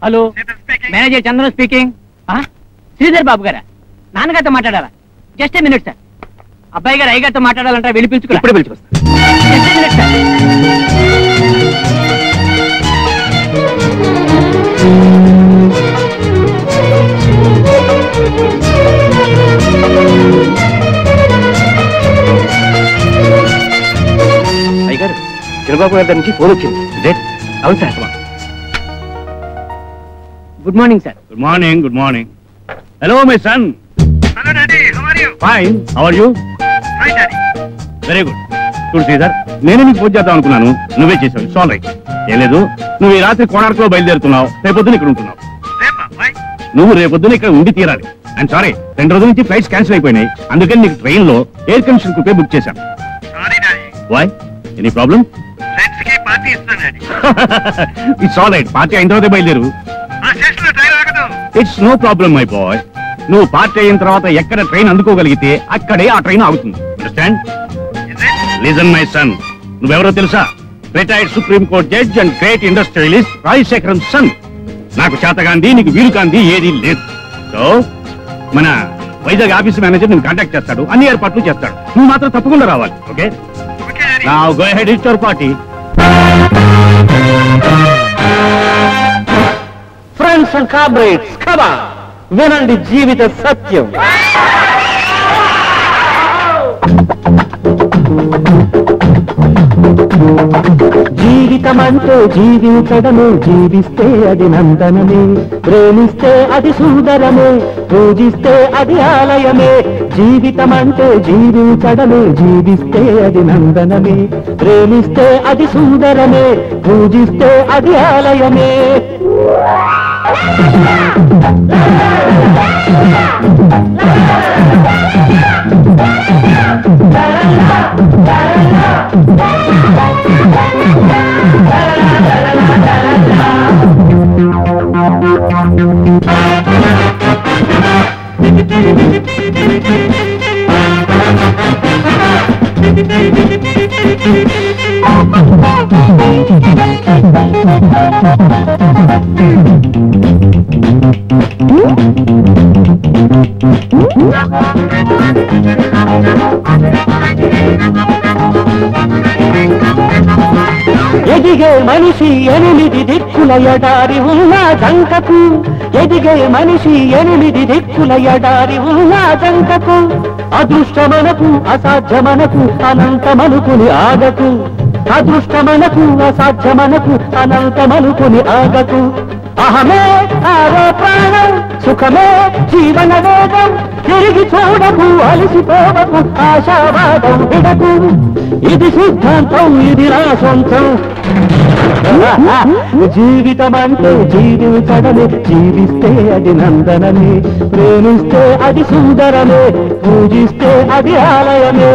Hello, manager Chandran speaking. Sridhar Babu గారా? నాన్నగారితో మాట్లాడాలా? Just a minute sir. అబ్బాయి గారు అయ్యగారితో మాట్లాడాలంటే వెళ్ళి పిలుచుకురా. ఇప్పుడే పిలుచుకొస్తా. Just a minute sir. అయ్యగారు, చిరబాబు గారి నుంచి ఫోన్ వచ్చింది. అవును sir. Good morning sir. Good morning. Good morning. Hello my son. Hello daddy, how are you? Fine. How are you? Fine daddy. Very good. చూడు శ్రీధర్, నేనే నీకు పూజ చేద్దాం అనుకున్నాను, నువ్వే చేసావు. It's all right. ఏం లేదు, నువ్వు ఈ రాత్రి కోణార్కులో బయలుదేరుతున్నావు, రేపొద్దున ఇక్కడ ఉంటున్నావు. నువ్వు రేపొద్దున ఇక్కడ ఉండి తీరాలి. ఐఎమ్ సారీ, 2 రోజుల నుంచి ఫ్లైట్స్ క్యాన్సిల్ అయిపోయినాయి, అందుకని నీకు ట్రైన్ లో ఎయిర్ కండిషన్ కుపే బుక్ చేశాను. Sorry daddy. Why? Any problem? Friends కి పార్టీ ఇస్తాను daddy. It's all right. Party అయిన తర్వాత బయలుదేరు. ఆ స్టేషన్ లో ట్రైన్ ఆగదు. It's no problem my boy. నువ్వు పార్టీ అయిన తర్వాత ఎక్కడ ట్రైన్ అందుకోగలిగితే అక్కడే ఆ ట్రైన్ ఆగుతుంది. అండర్స్టాండ్? లిజన్ మై సన్, నువ్వెవరో తెలుసా? Retired supreme court judge and great industrialist Rajashekaram son. నాకు చేతగాంది, నీకు వీలు కాంది ఏదీ లేదు. సో మన వైజాగ్ ఆఫీస్ మేనేజర్ నేను కాంటాక్ట్ చేస్తాడు, అన్ని ఏర్పాట్లు చేస్తాడు. నువ్వు మాత్రం తప్పకుండా రావాలి. Okay? Now go ahead with your party. Friends and comrades, come on, వినండి జీవిత సత్యం. జీవితమంటే జీవించడమే, జీవిస్తే అది నందనమే, ప్రేమిస్తే అది సుందరమే, పూజిస్తే అది ఆలయమే. జీవితమంటే జీవించడమే, జీవిస్తే అది నందనమే, ప్రేమిస్తే అది సుందరమే, పూజిస్తే అది ఆలయమే. ఎదిగే మనిషి 8 దిక్కుల ఎడారి ఉన్న దంకకు, ఎదిగే మనిషి 8 దిక్కుల ఎడారి ఉన్న దంకకు. అదృష్టమనకు అసాధ్యమనకు అనంతమనుకుని ఆగకు, అదృష్టమనకు అసాధ్యమనకు అనంతమనుకుని ఆగకు. అహమే ఆరో ప్రాణం, సుఖమే జీవన వేగం, తిరిగి చూడకు, అలసిపోవకు, ఆశావాదం విడకు. ఇది సిద్ధాంతం, ఇది నా సొంతం. జీవితమంటే జీవించడమే, జీవిస్తే అది నందనమే, ప్రేమిస్తే అది సుందరమే, పూజిస్తే అది ఆలయమే.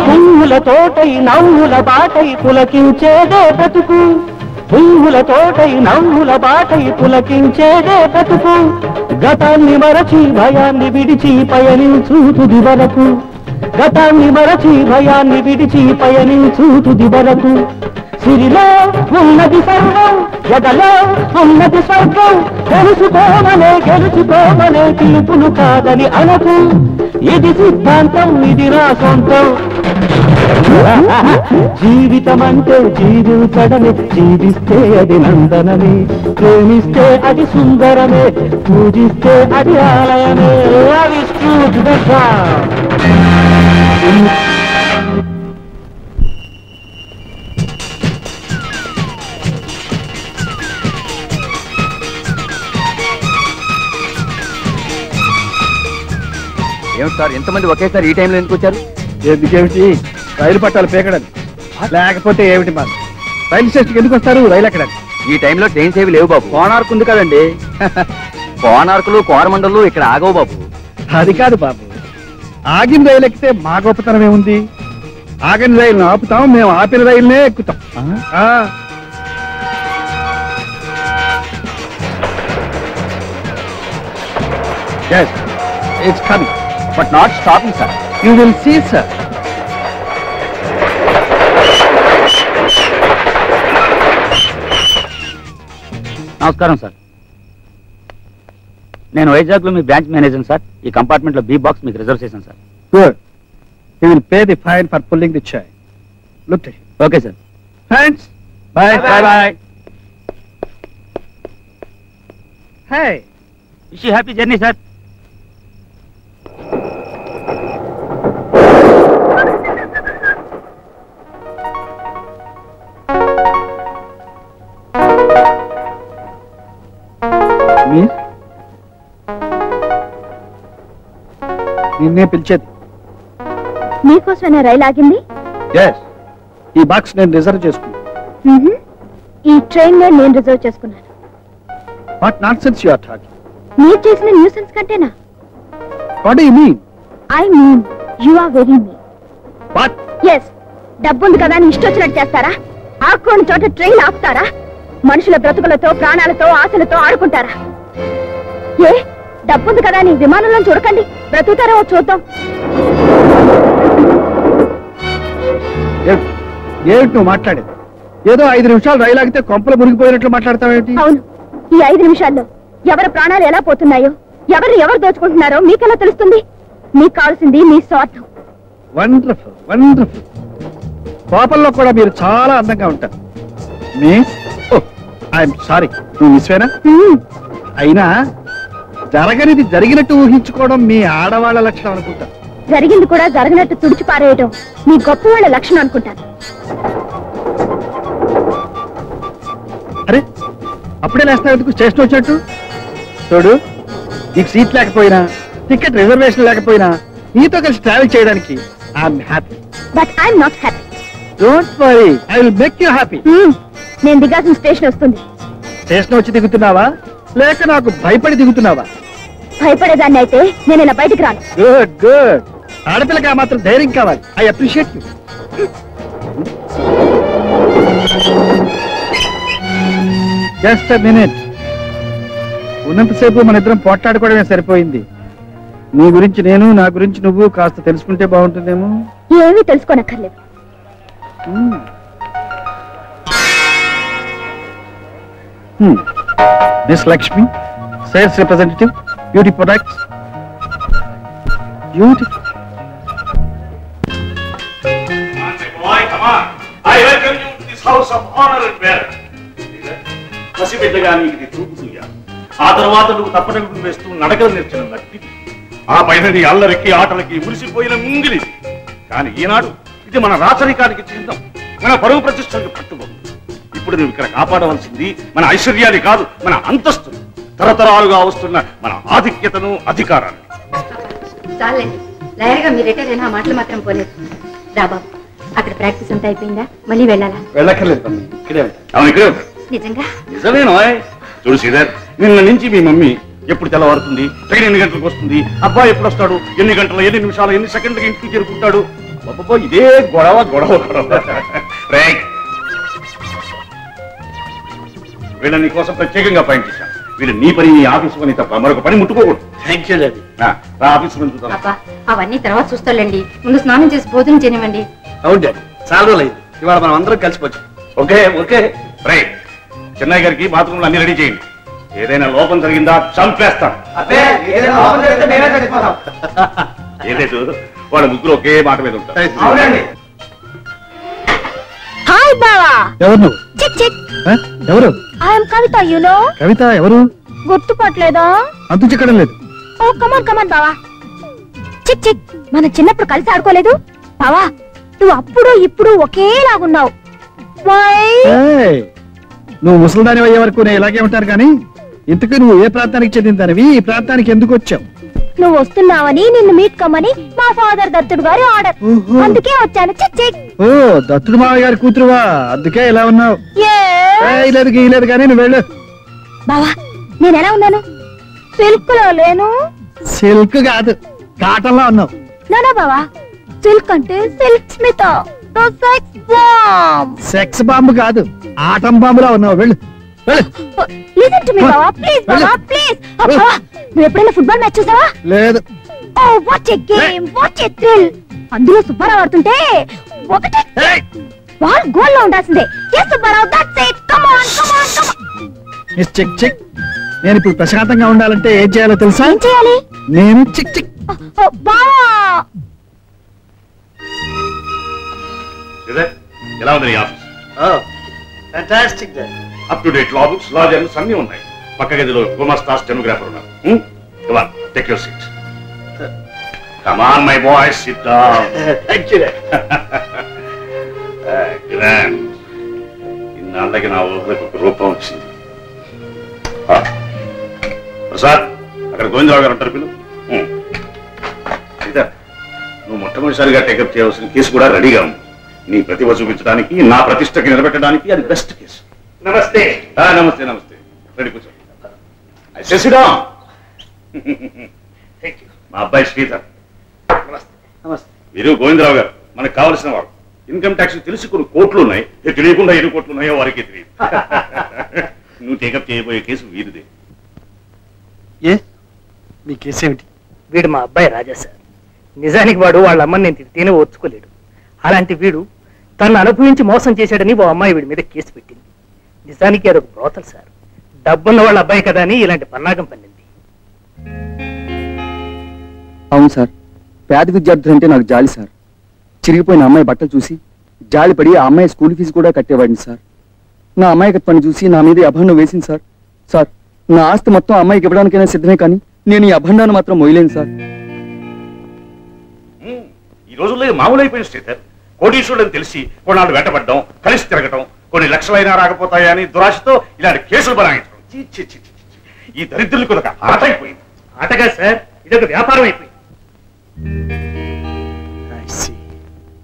పువ్వుల తోటై నవ్వుల బాటై పులకించేదే బ్రతుకు, పువ్వుల తోటై నవ్వుల బాటై పులకించేదే బ్రతుకు. గతాన్ని మరచి భయాన్ని విడిచి పయనించు తుది వరకు, గతాన్ని మరచి భయాన్ని విడిచి పయనించు తుది వరకు. సిరిలో ఉన్నది సర్వం, ఎదలో ఉన్నది స్వర్గం, తెలుసుకోమనే గెలుచుకోమనే పిలుపులు కాదని అనకు. ఇది సిద్ధాంతం, ఇది నా సొంతం. జీవితం అంటే జీవించడమే, జీవిస్తే అది నందనమే, ప్రేమిస్తే అది సుందరమే, పూజిస్తే అది ఆలయమే. ఏమిటి సార్ ఎంతమంది ఒకేసారి ఈ టైంలో ఎందుకు వచ్చారు? ఎందుకేమిటి, రైలు పట్టాలు పేకడానికి, లేకపోతే ఏమిటి మరి రైలు స్టేషన్కి ఎందుకు వస్తారు? రైలు ఎక్కడానికి. ఈ టైంలో ట్రైన్స్ ఏవి లేవు బాబు. కోనార్కు ఉంది కదండి. కోనార్కులు కోరమండలు ఇక్కడ ఆగవు బాబు. అది కాదు బాబు, ఆగిన రైలు ఎక్కితే మా గొప్పతనం ఏముంది? ఆగిన రైలును ఆపుతాం, మేము ఆపిన రైలునే ఎక్కుతాం. Yes, it's coming, but not stopping, sir. You will see, sir. నమస్కారం సార్, నేను వైజాగ్ లో మీ బ్రాంచ్ మేనేజర్ సార్. ఈ కంపార్ట్మెంట్ లో బి బాక్స్ మీకు రిజర్వ్ చేశాను sir. Good. He will pay the fine for pulling the chain. Look at him. Okay sir. Thanks. Bye. Bye. Bye. Hey. Wish you happy journey sir. నిన్నే పిలిచేది. మీకోసమైనా రైలు ఆగింది? ఈ box నేను reserve చేసుకున్నాను. ఈ train నేను రిజర్వ్ చేసుకున్నాను. What nonsense you are talking? మీరు చేసిన న్యూసెన్స్ కంటేనా? What do you mean? I mean you are very mean. What? yes, డబ్బుంది కదా అని ఇష్టొచ్చినట్టు చేస్తారా? ఆడుకోని చోట ట్రైన్ ఆపుతారా? మనుషుల బ్రతుకులతో ప్రాణాలతో ఆశలతో ఆడుకుంటారా? ఏ డబ్బుంది కదా అని విమానంలో చూడకండి, బ్రతుకుతారో చూద్దాం. ఏమిటి నువ్వు మాట్లాడేది? ఏదో 5 నిమిషాలు రైలు ఆగితే కొంపలు మునిగిపోయినట్లు మాట్లాడతావేంటి? అవును, ఈ 5 నిమిషాల్లో ఎవరి ప్రాణాలు ఎలా పోతున్నాయో, ఎవరు దోచుకుంటున్నారో మీకెలా తెలుస్తుంది? మీకు కావాల్సింది మీ స్వార్థం. Wonderful, wonderful. కోపంలో కూడా మీరు చాలా అందంగా ఉంటారు. ఐఎమ్ సారీ, నువ్వు మిస్వేనా? అయినా జరగనిది జరిగినట్టు ఊహించుకోవడం మీ ఆడవాళ్ళ లక్షణం అనుకుంటా. జరిగింది కూడా జరగనట్టు తుడిచి పారేయడం మీ గొప్ప వాళ్ళ లక్షణం అనుకుంటాను. అరే అప్పుడే లేస్తావు ఎందుకు? స్టేషన్ వచ్చినట్టు చూడు, నీకు సీట్ లేకపోయినా, టికెట్ రిజర్వేషన్ లేకపోయినా నీతో కలిసి ట్రావెల్ చేయడానికి I'm happy. But I'm not happy. Don't worry, I will make you happy. నేను దిగాల్సిన స్టేషన్ వస్తుంది. స్టేషన్ వచ్చి దిగుతున్నావా లేక నాకు భయపడి దిగుతున్నావా? భయపడేదాన్ని అయితే నేను ఇలా బయటికి రాను. Good good. ఆడపిల్లకి ఆ మాత్రం ధైర్యం కావాలి. I appreciate you. Just a minute. ఉన్నంతసేపు మన ఇద్దరం పోట్లాడుకోవడమే సరిపోయింది. నీ గురించి నేను, నా గురించి నువ్వు కాస్త తెలుసుకుంటే బాగుంటుందేమో. ఏమీ తెలుసుకోనక్కర్లేదు. Miss Lakshmi, sales representative, beauty products. Beautiful. Boy, come on. I welcome you to this house of honor and merit. పసిబిడ్డగా నీకు ఇది చూపుతుందా? ఆ తర్వాత నువ్వు తప్పటడుగులు వేస్తూ నడకలు నేర్చిన నట్టి, ఆ పైన నీ అల్లరికి ఆటలకి మురిసిపోయిన ముంగిలి. కానీ ఈనాడు ఇది మన రాచరికానికి చిహ్నం, మన పరువు ప్రతిష్టలకు పట్టుబడి. ఇప్పుడు నువ్వు ఇక్కడ కాపాడవలసింది మన ఐశ్వర్యాన్ని కాదు, మన అంతస్తును, తరతరాలుగా వస్తున్న మన ఆధిక్యతను, అధికారాన్ని. చాలండి, లాయర్గా మీ రిటైర్ అయినా మాటలు మాత్రం పోలేదు. రా బాబు, అక్కడ ప్రాక్టీస్ అంతా అయిపోయిందా? మళ్ళీ వెళ్ళాలా? వెళ్ళక్కర్లేదు, ఇక్కడే అవును, ఇక్కడే ఉంటాడు. నిజంగా? నిజమేనో. చూడు శ్రీధర్, నిన్న నుంచి మీ మమ్మీ ఎప్పుడు తెల్లవారుతుంది, ట్రైన్ ఎన్ని గంటలకు వస్తుంది, అబ్బాయి ఎప్పుడు వస్తాడు, ఎన్ని గంటలు, ఎన్ని నిమిషాలు, ఎన్ని సెకండ్లకి ఇంటికి చేరుకుంటాడు, అబ్బబ్బో ఇదే గొడవ గొడవ గొడవ. వీళ్ళ నీ కోసం ప్రత్యేకంగా పాయింట్ చేశాను. వీళ్ళు నీ పని, నీ ఆఫీసు పని తప్ప మరొక పని ముట్టుకోకూడదు. Thank you daddy. ఆఫీసు పని చూద్దాం. అబ్బా అవన్నీ తర్వాత చూస్తాండి, ముందు స్నానం చేసి భోజనం చేయనివ్వండి. అవును డాడీ, చాలా రోజులు అయింది, ఇవాళ మనం అందరం కలిసిపోవచ్చు. Okay okay right. చెన్నై గారికి బాత్రూమ్లు అన్ని రెడీ చేయండి. ఏదైనా లోపం జరిగిందా చంపేస్తాం. ఏం లేదు, వాళ్ళ ముగ్గురు ఒకే మాట మీద ఉంటారు. హాయ్ బావా. ఎవరు నువ్వు? చిక్ చిక్. ఎవరు? I'm Kavitha, you know. Kavitha ఎవరు? గుర్తుపట్టలేదా? అంతు చిక్కడం లేదు. ఓ కమాన్ కమాన్ బావా. చిక్ చిక్, మనం చిన్నప్పుడు కలిసి ఆడుకోలేదు బావా? నువ్వు అప్పుడు ఇప్పుడు ఒకేలాగున్నావు. నువ్వు ముసలిదాని అయ్యే వరకు నేను ఇలాగే ఉంటాను, కానీ ఇంతకు నువ్వు ఏ ప్రాంతానికి చెందిందానివి, ఈ ప్రాంతానికి ఎందుకు వచ్చావు? నువ్వు వస్తున్నావని నిన్ను మీట్ కమ్మని మా ఫాదర్ దత్తుడు గారి ఆర్డర్, అందుకే వచ్చాను. చిక్ చిక్. ఓ దత్తుడు మావయ్య గారి కూతురువా, అందుకే ఇలా ఉన్నావు. లేదు గీయలేదు కానీ నువ్వు వెళ్ళు. బావా నేను ఎలా ఉన్నాను? సిల్క్ లో లేను. సిల్క్ కాదు, కాటన్ లో ఉన్నావు. నానా బావా, సిల్క్ అంటే సిల్క్ స్మిత, సెక్స్ బాంబు కాదు, ఆటం బాంబులా ఉన్నావు. వెళ్ళు వెళ్ళు. లిసన్ టు మీ బావా, ప్లీజ్ బావా ప్లీజ్. బావా నువ్వు ఎప్పుడైనా ఫుట్బాల్ మ్యాచ్ చూసావా? లేదు. Oh what a game, what a thrill. అందులో సుబ్బారావు ఆడుతుంటే ఒకటి బాల్ గోల్ లో ఉండాల్సిందే. yes Subbarao, that's it, come on come on come on. Miss చిక్ చిక్, నేను ఇప్పుడు ప్రశాంతంగా ఉండాలంటే ఏం చేయాలో తెలుసా? ఏం చేయాలి? నేను చిక్ చిక్. బావా ఎలా ఉంది office? Fantastic daddy. Up to date law books, law journals అన్ని ఉన్నాయి. పక్క గదిలో గుమాస్తా స్టెనోగ్రాఫర్ ఉన్నారు. Come on, take your seat. Come on, my boy, sit down. Thank you daddy. Grand. ఇన్నాళ్ళకి నా ఊహలకు ఒక రూపం వచ్చింది. ప్రసాద్, అక్కడ గోవిందరావు గారు ఉంటారు పిల్లలు. నువ్వు మొట్టమొదటిసారిగా టేకప్ చేయవలసిన కేసు కూడా రెడీగా ఉంది. నీ ప్రతిభ చూపించడానికి, నా ప్రతిష్టకి నిలబెట్టడానికి అది బెస్ట్ కేసు. నమస్తే. నమస్తే నమస్తే. రెడీ కూర్చో. శశిరామ్, మా అబ్బాయి శ్రీధర్. నమస్తే. వీరు గోవిందరావు గారు, మనకు కావలసిన వారు. ఇన్కమ్ ట్యాక్స్ తెలిసి కొన్ని కోట్లు ఉన్నాయి, తెలియకుండా ఎన్ని కోట్లు ఉన్నాయో వారికి తెలియదు. నువ్వు టేకప్ చేయబోయే కేసు వీరిదే. ఏ మీ కేసు ఏమిటి? వీడు మా అబ్బాయి రాజా సార్. నిజానికి వాడు వాళ్ళ అమ్మని నేను తిడితేనే ఓర్చుకోలేడు. అలాంటి వీడు తను అనుభవించి మోసం చేశాడని ఓ అమ్మాయి వీడి మీద కేసు పెట్టింది. నిజానికి అదొక బ్రోతల్ సార్. డబ్బున్న వాళ్ళ అబ్బాయి కదా అని ఇలాంటి పన్నాగం పన్నింది. అవును సార్, పేద విద్యార్థులు అంటే నాకు జాలి సార్. చిరిగిపోయిన అమ్మాయి బట్టలు చూసి జాలిపడి ఆ అమ్మాయి స్కూల్ ఫీజు కూడా కట్టేవాడిని సార్. నా అమ్మాయికత్వాన్ని చూసి నా మీద అభండం వేసింది సార్. సార్, నా ఆస్తి మొత్తం అమ్మాయికి ఇవ్వడానికైనా సిద్ధమే, కానీ నేను ఈ అభండాన్ని మాత్రం మొయ్యలేను సార్. ఈ రోజుల్లో మామూలు అయిపోయింది శ్రీధర్. కోటీశ్వరులని తెలిసి కొన్నాళ్ళు వెంటబడ్డం, కలిసి తిరగటం, కొన్ని లక్షలైనా రాకపోతాయా అని దురాశతో ఇలాంటి కేసులు బనాయించడం. ఈ దరిద్రులకు ఒక ఆట అయిపోయింది. ఆటగా సార్, ఇదొక వ్యాపారం అయిపోయింది.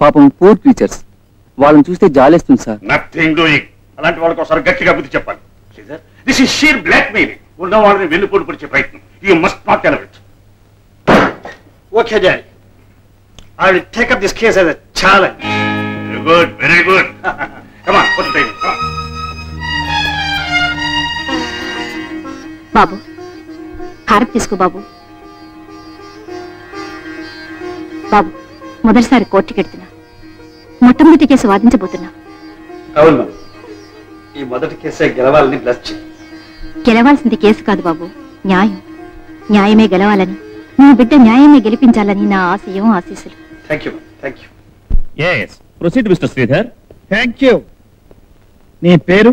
పాపం పూర్ క్రీచర్స్, వాళ్ళని చూస్తే జాలేస్తుంది సార్. Nothing doing. అలాంటి వాళ్ళకి ఒకసారి గట్టిగా బుద్ధి చెప్పాలి. Sridhar, this is sheer blackmailing. ఉన్న వాళ్ళని వెన్నుపోటు పొడిచే ప్రయత్నం. You must not allow it. Okay daddy, I will take up this case as a challenge. Very good, very good. Come on, put the time. Come on. బాబు హారతి తీసుకో బాబు. బాబు మొదటిసారి కోర్టుకి వెళ్తున్నా, మొట్టమొదటి కేసు వాదించబోతున్నా. అవును, ఈ మొదటి కేసే గెలవాలని బ్లెస్ చేయి. గెలవాల్సింది కేసు కాదు బాబు, న్యాయం. న్యాయమే గెలవాలని, నీ బిడ్డ న్యాయమే గెలిపించాలని నా ఆశయం, ఆశీస్సులు. Thank you, thank you. Yes, proceed, Mr. Sridhar. Thank you. నీ పేరు?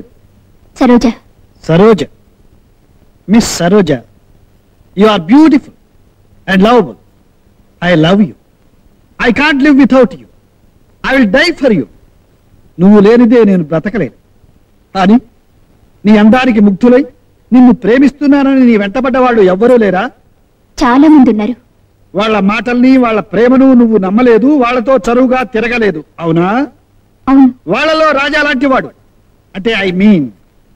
Saroja. Saroja. Miss Saroja, you are beautiful and lovable. I love you. I can't live without you. I will die for you. నువ్వు లేనిదే నేను బ్రతకలేను. కానీ నీ అందానికి ముగ్ధులై నిన్ను ప్రేమిస్తున్నానని నీ వెంటబడ్డ వాళ్ళు ఎవ్వరూ లేరా? చాలా మంది ఉన్నారు. వాళ్ళ మాటల్ని, వాళ్ళ ప్రేమను నువ్వు నమ్మలేదు, వాళ్ళతో చరువుగా తిరగలేదు, అవునా? అవును. వాళ్ళలో రాజా లాంటి వాడు, అంటే ఐ మీన్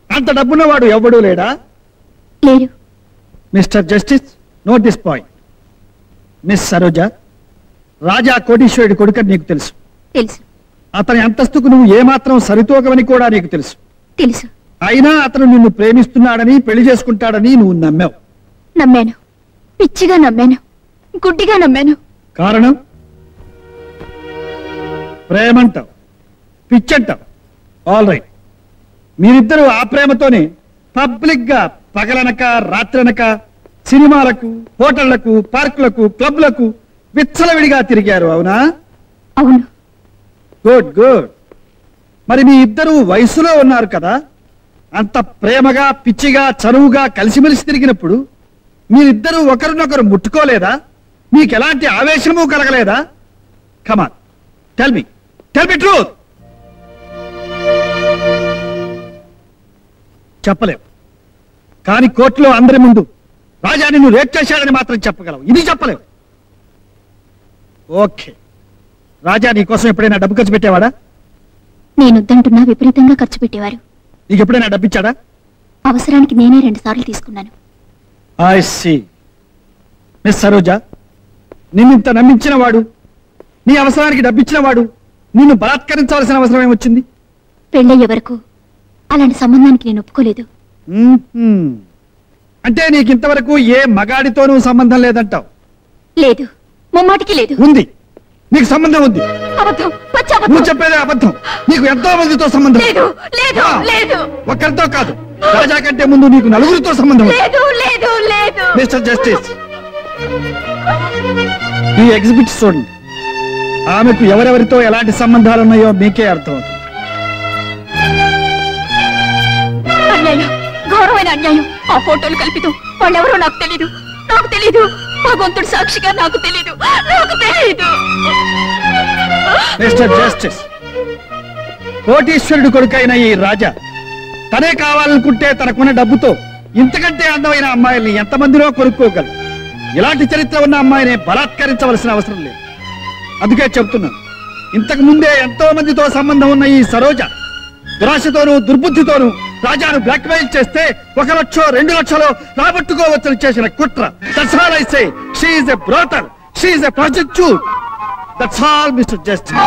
అంత డబ్బున్న వాడు ఎవ్వడూ లేడా? లేరు. Mister justice, note this point. Miss Saroja, Raja కోటీశ్వరుడి కొడుకని నీకు తెలుసు. తెలుసు. అతని అంతస్తుకు నువ్వు ఏమాత్రం సరితూగవని కూడా నీకు తెలుసు. తెలుసు. అయినా అతను నిన్ను ప్రేమిస్తున్నాడని, పెళ్లి చేసుకుంటాడని నువ్వు నమ్మావు. నమ్మాను. పిచ్చిగా నమ్మాను. గుడ్డిగా నమ్మాను. కారణం? ప్రేమంటావు, పిచ్చంటావు. All right. మీరిద్దరూ ఆ ప్రేమతోనే పబ్లిక్ గా పగలనక రాత్రనక సినిమాలకు, హోటళ్లకు, పార్కులకు, క్లబ్లకు విచ్చలవిడిగా తిరిగారు, అవునా? అవును. Good good. మరి మీ ఇద్దరు వయసులో ఉన్నారు కదా, అంత ప్రేమగా, పిచ్చిగా, చనువుగా కలిసిమెలిసి తిరిగినప్పుడు మీరిద్దరూ ఒకరినొకరు ముట్టుకోలేదా? మీకెలాంటి ఆవేశము కలగలేదా? కమాన్, టెల్ మీ ట్రూత్. చెప్పలేవు, కానీ కోర్టులో అందరి ముందు రాజా నిన్ను రేప్ చేశాడని మాత్రం చెప్పగలవు. ఇది చెప్పలేవు. ఓకే. రాజా నీ కోసం ఎప్పుడైనా డబ్బు ఖర్చు పెట్టేవాడా? నేనొద్దంటున్నా విపరీతంగా ఖర్చు పెట్టేవారు. నీకు ఎప్పుడైనా డబ్బిచ్చాడా? అవసరానికి నేనే 2 సార్లు తీసుకున్నాను. I see. మిస్ సరోజ, నిన్నింత నమ్మించిన వాడు, నీ అవసరానికి డబ్బిచ్చిన వాడు నిన్ను బలాత్కరించవలసిన అవసరం ఏమొచ్చింది? పెళ్ళయ్యే వరకు అలాంటి సంబంధానికి నేను ఒప్పుకోలేదు. అంటే నీకు ఇంతవరకు ఏ మగాడితోనూ సంబంధం లేదంటావు? లేదు, ముమ్మాటికి లేదు. ఉంది, నీకు సంబంధం ఉంది. అబద్ధం, పచ్చి అబద్ధం. నువ్వు చెప్పేదే అబద్ధం. నీకు ఎంతో మందితో సంబంధం. లేదు, లేదు, లేదు. ఒక్కరితో కాదు, రాజా కంటే ముందు నీకు 4 సంబంధం. లేదు, లేదు, లేదు. మిస్టర్ జస్టిస్, ఈ ఎగ్జిబిట్ చూడండి. ఆమెకు ఎవరెవరితో ఎలాంటి సంబంధాలున్నాయో మీకే అర్థమవుతుంది. అన్యాయం, ఘోరమైన అన్యాయం. ఆ ఫోటోలు కల్పితం. వాళ్ళెవరో నాకు తెలీదు. నాకు తెలీదు. భగవంతుడు సాక్షిగా నాకు తెలీదు. నాకు తెలీదు. మిస్టర్ జస్టిస్, కోటీశ్వరుడు కొడుకైన ఈ రాజా తనే కావాలనుకుంటే తనకున్న డబ్బుతో ఇంతకంటే అందమైన అమ్మాయిల్ని ఎంతమందిలో కొనుక్కోగలరు. ఇలాంటి చరిత్ర ఉన్న అమ్మాయిని బలాత్కరించవలసిన అవసరం లేదు. అందుకే చెప్తున్నాను, ఇంతకు ముందే ఎంతో మందితో సంబంధం ఉన్న ఈ సరోజ దురాశతోనూ దుర్బుద్ధితోనూ రాజాను బ్లాక్మెయిల్ చేస్తే 1 లక్షో 2 లక్షలో రాబట్టుకోవచ్చని చేసిన కుట్ర. That's all I say. She is a brother. She is a prostitute. That's all mister justice.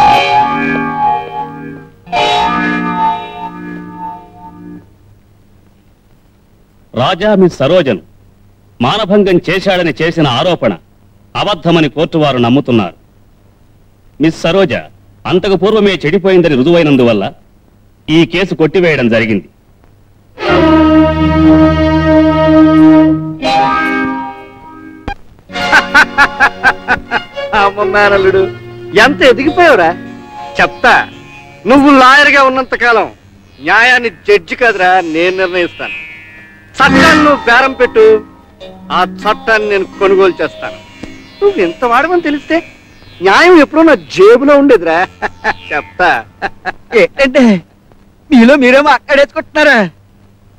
Raja miss సరోజను మానభంగం చేశాడని చేసిన ఆరోపణ అబద్ధమని కోర్టు వారు నమ్ముతున్నారు. మిస్ సరోజ అంతకు పూర్వమే చెడిపోయిందని రుజువైనందువల్ల ఈ కేసు కొట్టివేయడం జరిగింది. అమ్మన్నారల్లుడు, ఎంత ఎదిగిపోయావురా. చెప్తా, నువ్వు లాయర్గా ఉన్నంత కాలం న్యాయాన్ని జడ్జి కాదురా నేను నిర్ణయిస్తాను. చట్టాన్ని నువ్వు బేరం పెట్టు, ఆ చట్టాన్ని నేను కొనుగోలు చేస్తాను. నువ్వు ఎంత వాడమని తెలిస్తే న్యాయం ఎప్పుడో నా జేబులో ఉండేదిరా. చెప్తా. ఏంటంటే మీలో మీరేమో అక్కడేసుకుంటున్నారా?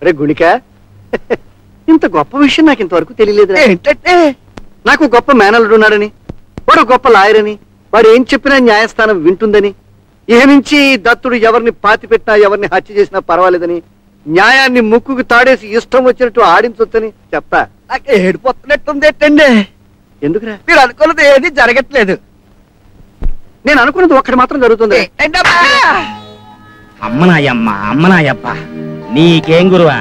రే గుణిక, ఇంత గొప్ప విషయం నాకు ఇంతవరకు తెలియలేదురా. ఏంటంటే నాకు గొప్ప మేనల్లుడు ఉన్నాడని, వాడు గొప్ప లాయర్ అని, వాడు ఏం చెప్పినా న్యాయస్థానం వింటుందని, ఇహ నుంచి దత్తుడు ఎవరిని పాతిపెట్టినా ఎవరిని హత్య చేసినా పర్వాలేదని, న్యాయాన్ని ముక్కుకు తాడేసి ఇష్టం వచ్చినట్టు ఆడించొచ్చని చెప్తా. నాకు ఏడిపోతున్నట్టుంది. ఏంటండి ఎందుకురా? మీరు అనుకున్నది ఏది జరగట్లేదు. నేను అనుకున్నది ఒక్కటి మాత్రం జరుగుతుంది. అమ్మనాయప్ప, నీకేం గురువా?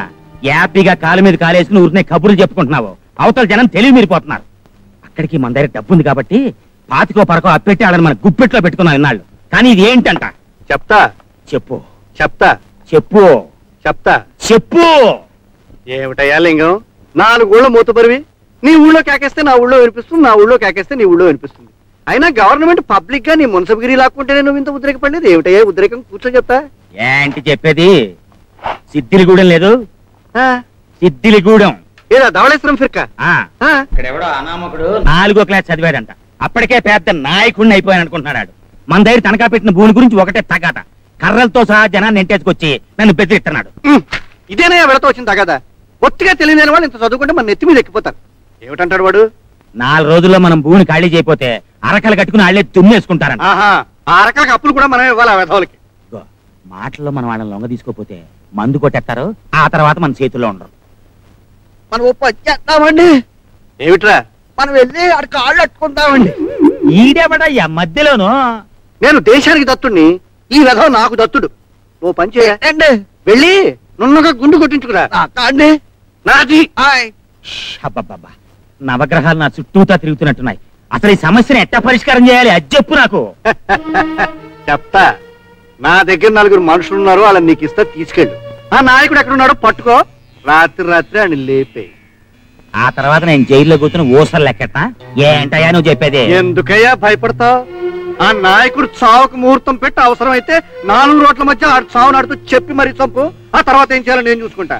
యాపీగా కాలు మీద కాలేసుకుని ఊరినే కబుర్లు చెప్పుకుంటున్నావు. అవతల జనం తెలివి మీరిపోతున్నారు. అక్కడికి మన దగ్గర డబ్బు ఉంది కాబట్టి పాతికో పరకో అప్పెట్టి వాళ్ళని మన గుప్పెట్లో పెట్టుకున్నాం ఇన్నాళ్ళు. కానీ ఇది ఏంటంట? చెప్తా. చెప్పు. చెప్తా. చెప్పు. చెప్తా. చెప్పు. ఏమిటయ్యా లింగం, 4 ఊళ్ళో మూతపరివి. నీ ఊళ్ళో కేకేస్తే నా ఊళ్ళో వినిపిస్తుంది, నా ఊళ్ళో కేకేస్తే నీ ఊళ్ళో వినిపిస్తుంది. అయినా గవర్నమెంట్ పబ్లిక్ గా నీ మున్సబగిరి లాక్కుంటేనే నువ్వు ఇంత ఉద్రేకపడలేదు. ఏమిటయ్యా ఉద్రేకం? కూర్చో చెప్తా. ఏంటి చెప్పేది? సిద్ధిలిగూడెం లేదు, సిద్ధిలిగూడెం ఏదా ధవళేశ్వరం ఫిర్కా. ఇక్కడెవడో అనామకుడు 4వ క్లాస్ చదివాడంట. అప్పటికే పెద్ద నాయకుడిని అయిపోయాను అనుకుంటున్నాడు. మన దగ్గర తనఖా పెట్టిన భూమి గురించి ఒకటే తగాట. కర్రలతో సహా జనాన్ని ఎంటేసుకొచ్చి నన్ను బెదిరిస్తున్నాడు. ఇదేనయ్యా వెళతో వచ్చింది తగాదా? ఒత్తిగా తెలియని వాళ్ళు ఇంత చదువుకుంటే మన నెత్తి మీద ఎక్కిపోతారు. ఏమిటంటాడు వాడు? 4 రోజుల్లో మనం భూమిని ఖాళీ చేయకపోతే అరకలు కట్టుకుని వాళ్ళే తుమ్మేసుకుంటారంట. ఆ అరకలకు అప్పులు కూడా మనం ఇవ్వాలి ఆ వెధవులకి. మాటల్లో మనం వాళ్ళని లొంగ తీసుకోపోతే మందు కొట్టేస్తారు. ఆ తర్వాత మన చేతుల్లో ఉండరు. మనం ఓ పని చేద్దామండి. ఏమిట్రా? మనం వెళ్ళి అక్కడ కాళ్ళు అట్టుకుందామండి. ఈడేబడయ్యా మధ్యలోను. నేను దేశానికి దత్తుడిని, ఈ రథం నాకు దత్తుడు. ఓ పని చేయండి, వెళ్ళి నున్నగా గుండు కొట్టించుకురా. అండి నాది. అబ్బబ్బబ్బా, నవగ్రహాలు నా చుట్టూతా తిరుగుతున్నట్టున్నాయి. అసలు ఈ సమస్యను ఎట్టా పరిష్కారం చేయాలి అది చెప్పు నాకు. చెప్తా. నా దగ్గర 4 మనుషులు ఉన్నారు, వాళ్ళని నీకు ఇస్తా, తీసుకెళ్ళు. ఆ నాయకుడు ఎక్కడున్నాడో పట్టుకో, రాత్రి అని లేపే. ఆ తర్వాత నేను జైల్లో కూర్చుని ఊసలు లెక్కట. ఏంటయ్యా నువ్వు చెప్పేది? ఎందుకయ్యా భయపడతావు? ఆ నాయకుడు చావుకు ముహూర్తం పెట్టి అవసరమైతే 4 రోడ్ల మధ్య ఆడు చావు నాడుతూ చెప్పి మరీ చంపు. ఆ తర్వాత ఏం చేయాలో నేను చూసుకుంటా.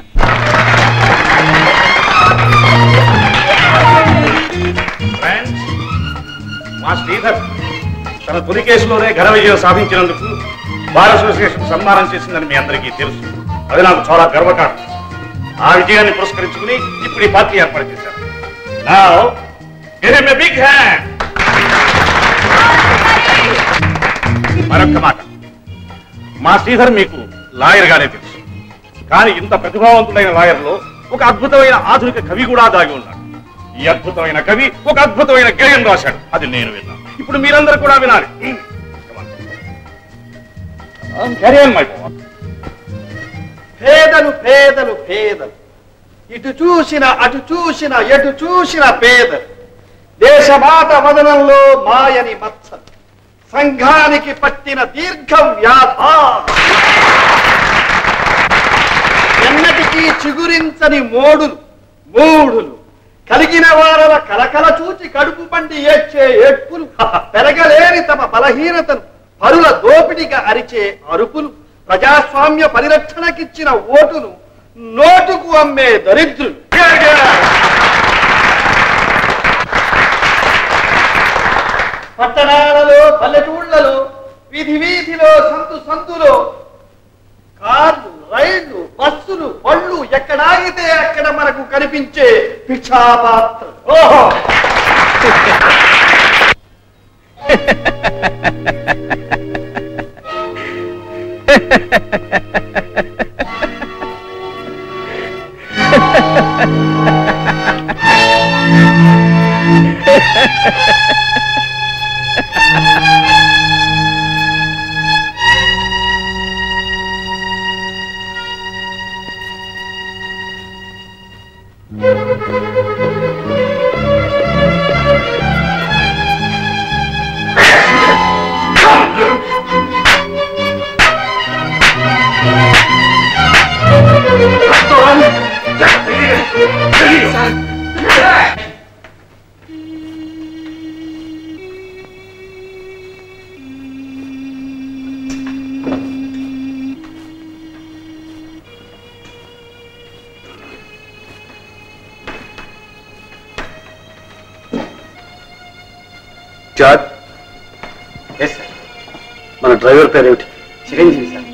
మా శ్రీధర్ తన తొలి కేసులోనే ఘన విజయం సాధించినందుకు బార్ అసోసియేషన్ సన్మానం చేసిందని మీ అందరికీ తెలుసు. అది నాకు చాలా గర్వకారణం. ఆ విజయాన్ని పురస్కరించుకుని ఇప్పుడు ఈ పార్టీ ఏర్పాటు చేశారు. Now, give him a big hand. మరొక్క మాట, మా శ్రీధర్ మీకు లాయర్ గానే తెలుసు, కానీ ఇంత ప్రతిభావంతుడైన లాయర్లో ఒక అద్భుతమైన ఆధునిక కవి కూడా దాగి ఉన్నాడు. ఈ అద్భుతమైన కవి ఒక అద్భుతమైన గేయం రాశాడు, అది నేను విన్నాను. ఇప్పుడు మీరందరూ కూడా వినాలి. పేదలు పేదలు పేదలు, ఇటు చూసిన అటు చూసిన ఎటు చూసిన పేదలు. దేశమాత వదనంలో మాయని మత్సలు, సంఘానికి పట్టిన దీర్ఘ వ్యాధ, ఎన్నటికీ చిగురించని మూడులు కలిగిన వారల కలకల చూచి కడుపు పండి ఏడ్చే ఏడ్పులు, పెరగలేని తమ బలహీనతను పరుల దోపిడిగా అరిచే అరుపులు, ప్రజాస్వామ్య పరిరక్షణకిచ్చిన ఓటును నోటుకు అమ్మే దరిద్రులు. పట్టణాలలో పల్లెటూళ్లలో వీధిలో సందులో కార్లు రైళ్లు బస్సులు బళ్ళు ఎక్కడాగితే అక్కడ మనకు కనిపించే భిక్షాపాత్ర. ఓహో, జార్జ్. మన డ్రైవర్ పేరు ఏమిటి? చిరంజీవి సార్.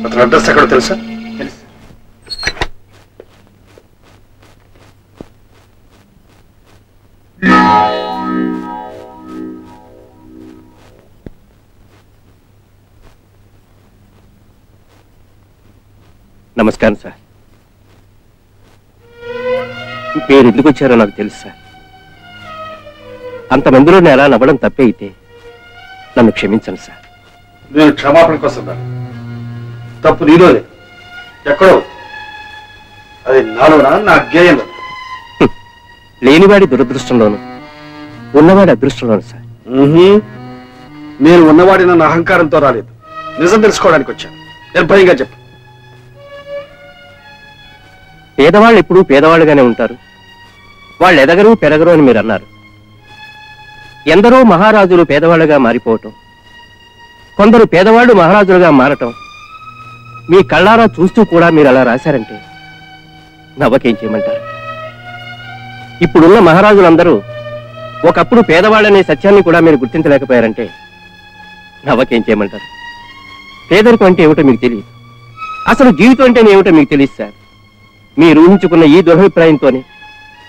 అతని అడ్రస్ ఎక్కడ తెలుసా? తెలుసు. నమస్కారం సార్. మీరు ఎందుకు వచ్చారో నాకు తెలుసు సార్. అంతమందిలో నేను ఎలా నవ్వడం తప్పే అయితే నన్ను క్షమించండి సార్. నేను క్షమాపణ కోసం తప్పు నీలోనే, ఎక్కడో. అది నాలోనా, నా గేయంలో? లేనివాడి దురదృష్టంలోను ఉన్నవాడి అదృష్టంలోను సార్. నేను ఉన్నవాడి నన్ను అహంకారంతో రాలేదు, నిజం తెలుసుకోవడానికి వచ్చాను. నిర్భయంగా చెప్పు. పేదవాళ్ళు ఎప్పుడూ పేదవాళ్ళుగానే ఉంటారు, వాళ్ళు ఎదగరు పెరగరు అని మీరు అన్నారు. ఎందరో మహారాజులు పేదవాళ్ళుగా మారిపోవటం, కొందరు పేదవాళ్ళు మహారాజులుగా మారటం మీ కళ్ళారా చూస్తూ కూడా మీరు అలా రాశారంటే నవ్వకేం చేయమంటారు? ఇప్పుడున్న మహారాజులందరూ ఒకప్పుడు పేదవాళ్ళనే సత్యాన్ని కూడా మీరు గుర్తించలేకపోయారంటే నవ్వకేం చేయమంటారు? పేదరికం అంటే ఏమిటో మీకు తెలియదు, అసలు జీవితం అంటే ఏమిటో మీకు తెలియదు సార్. మీరు ఊహించుకున్న ఈ దురభిప్రాయంతోనే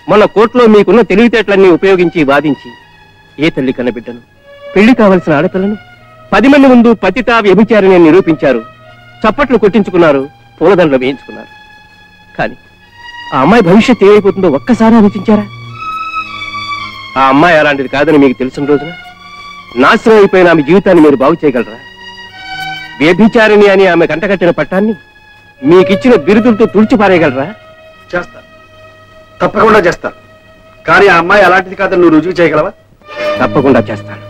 మొన్న కోర్టులో మీకున్న తెలివితేటలన్నీ ఉపయోగించి వాదించి ఏ తల్లి కన్నబిడ్డను, పెళ్లి కావలసిన ఆడపిల్లను 10 మంది ముందు పతిత వ్యభిచారిని నిరూపించారు, చప్పట్లు కొట్టించుకున్నారు, పూలదండలు వేయించుకున్నారు. కానీ ఆ అమ్మాయి భవిష్యత్తు ఏమైపోతుందో ఒక్కసారి ఆలోచించారా? ఆ అమ్మాయి అలాంటిది కాదని మీకు తెలిసిన రోజున నాశనం అయిపోయిన ఆమె జీవితాన్ని మీరు బాగు చేయగలరా? వ్యభిచారిణి అని ఆమె కంటకట్టిన పట్టాన్ని మీకిచ్చిన బిరుదులతో తుడిచిపారేయగలరా? చేస్తా, తప్పకుండా చేస్తా. కానీ ఆ అమ్మాయి అలాంటిది కాదని నువ్వు రుజువు చేయగలవా? తప్పకుండా చేస్తాను.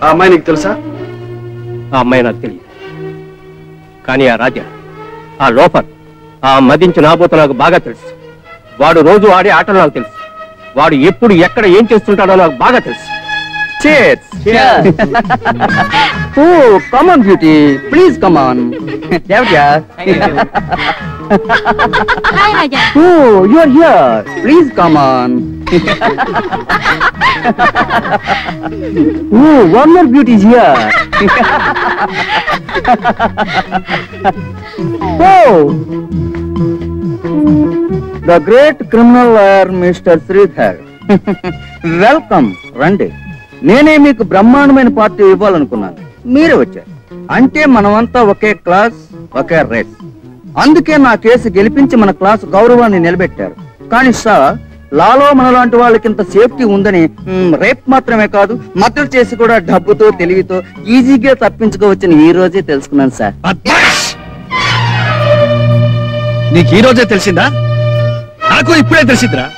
ఆ అమ్మాయి నీకు తెలుసా? ఆ అమ్మాయి నాకు తెలియదు. కానీ ఆ రాజా, ఆ లోపర్, ఆ మదించి నాబోత నాకు బాగా తెలుసు. వాడు రోజు ఆడే ఆటలు నాకు తెలుసు. వాడు ఎప్పుడు ఎక్కడ ఏం చేస్తుంటాడో నాకు బాగా తెలుసు. Cheers. Oh, come on, beauty. Please come on. Devya. Hi, Raja. Oh, you're here. Please come on. Oh, one more beauty is here. Oh, the great criminal lawyer, Mr. Sridhar. Welcome, Randy. నేనే మీకు బ్రహ్మాండమైన party ఇవ్వాలనుకున్నాను, మీరే వచ్చారు. అంటే మనమంతా ఒకే class, ఒకే race. అందుకే నా case గెలిపించి మన క్లాస్ గౌరవాన్ని నిలబెట్టారు. కానీ సార్, లాలో మనలాంటి వాళ్ళకి ఇంత సేఫ్టీ ఉందని రేప్ మాత్రమే కాదు, మద్దతు చేసి కూడా డబ్బుతో తెలివితో ఈజీగా తప్పించుకోవచ్చని ఈ రోజే తెలుసుకున్నాను సార్. నీకు ఈ రోజే తెలిసిందా? నాకు ఇప్పుడే తెలిసిందిరా.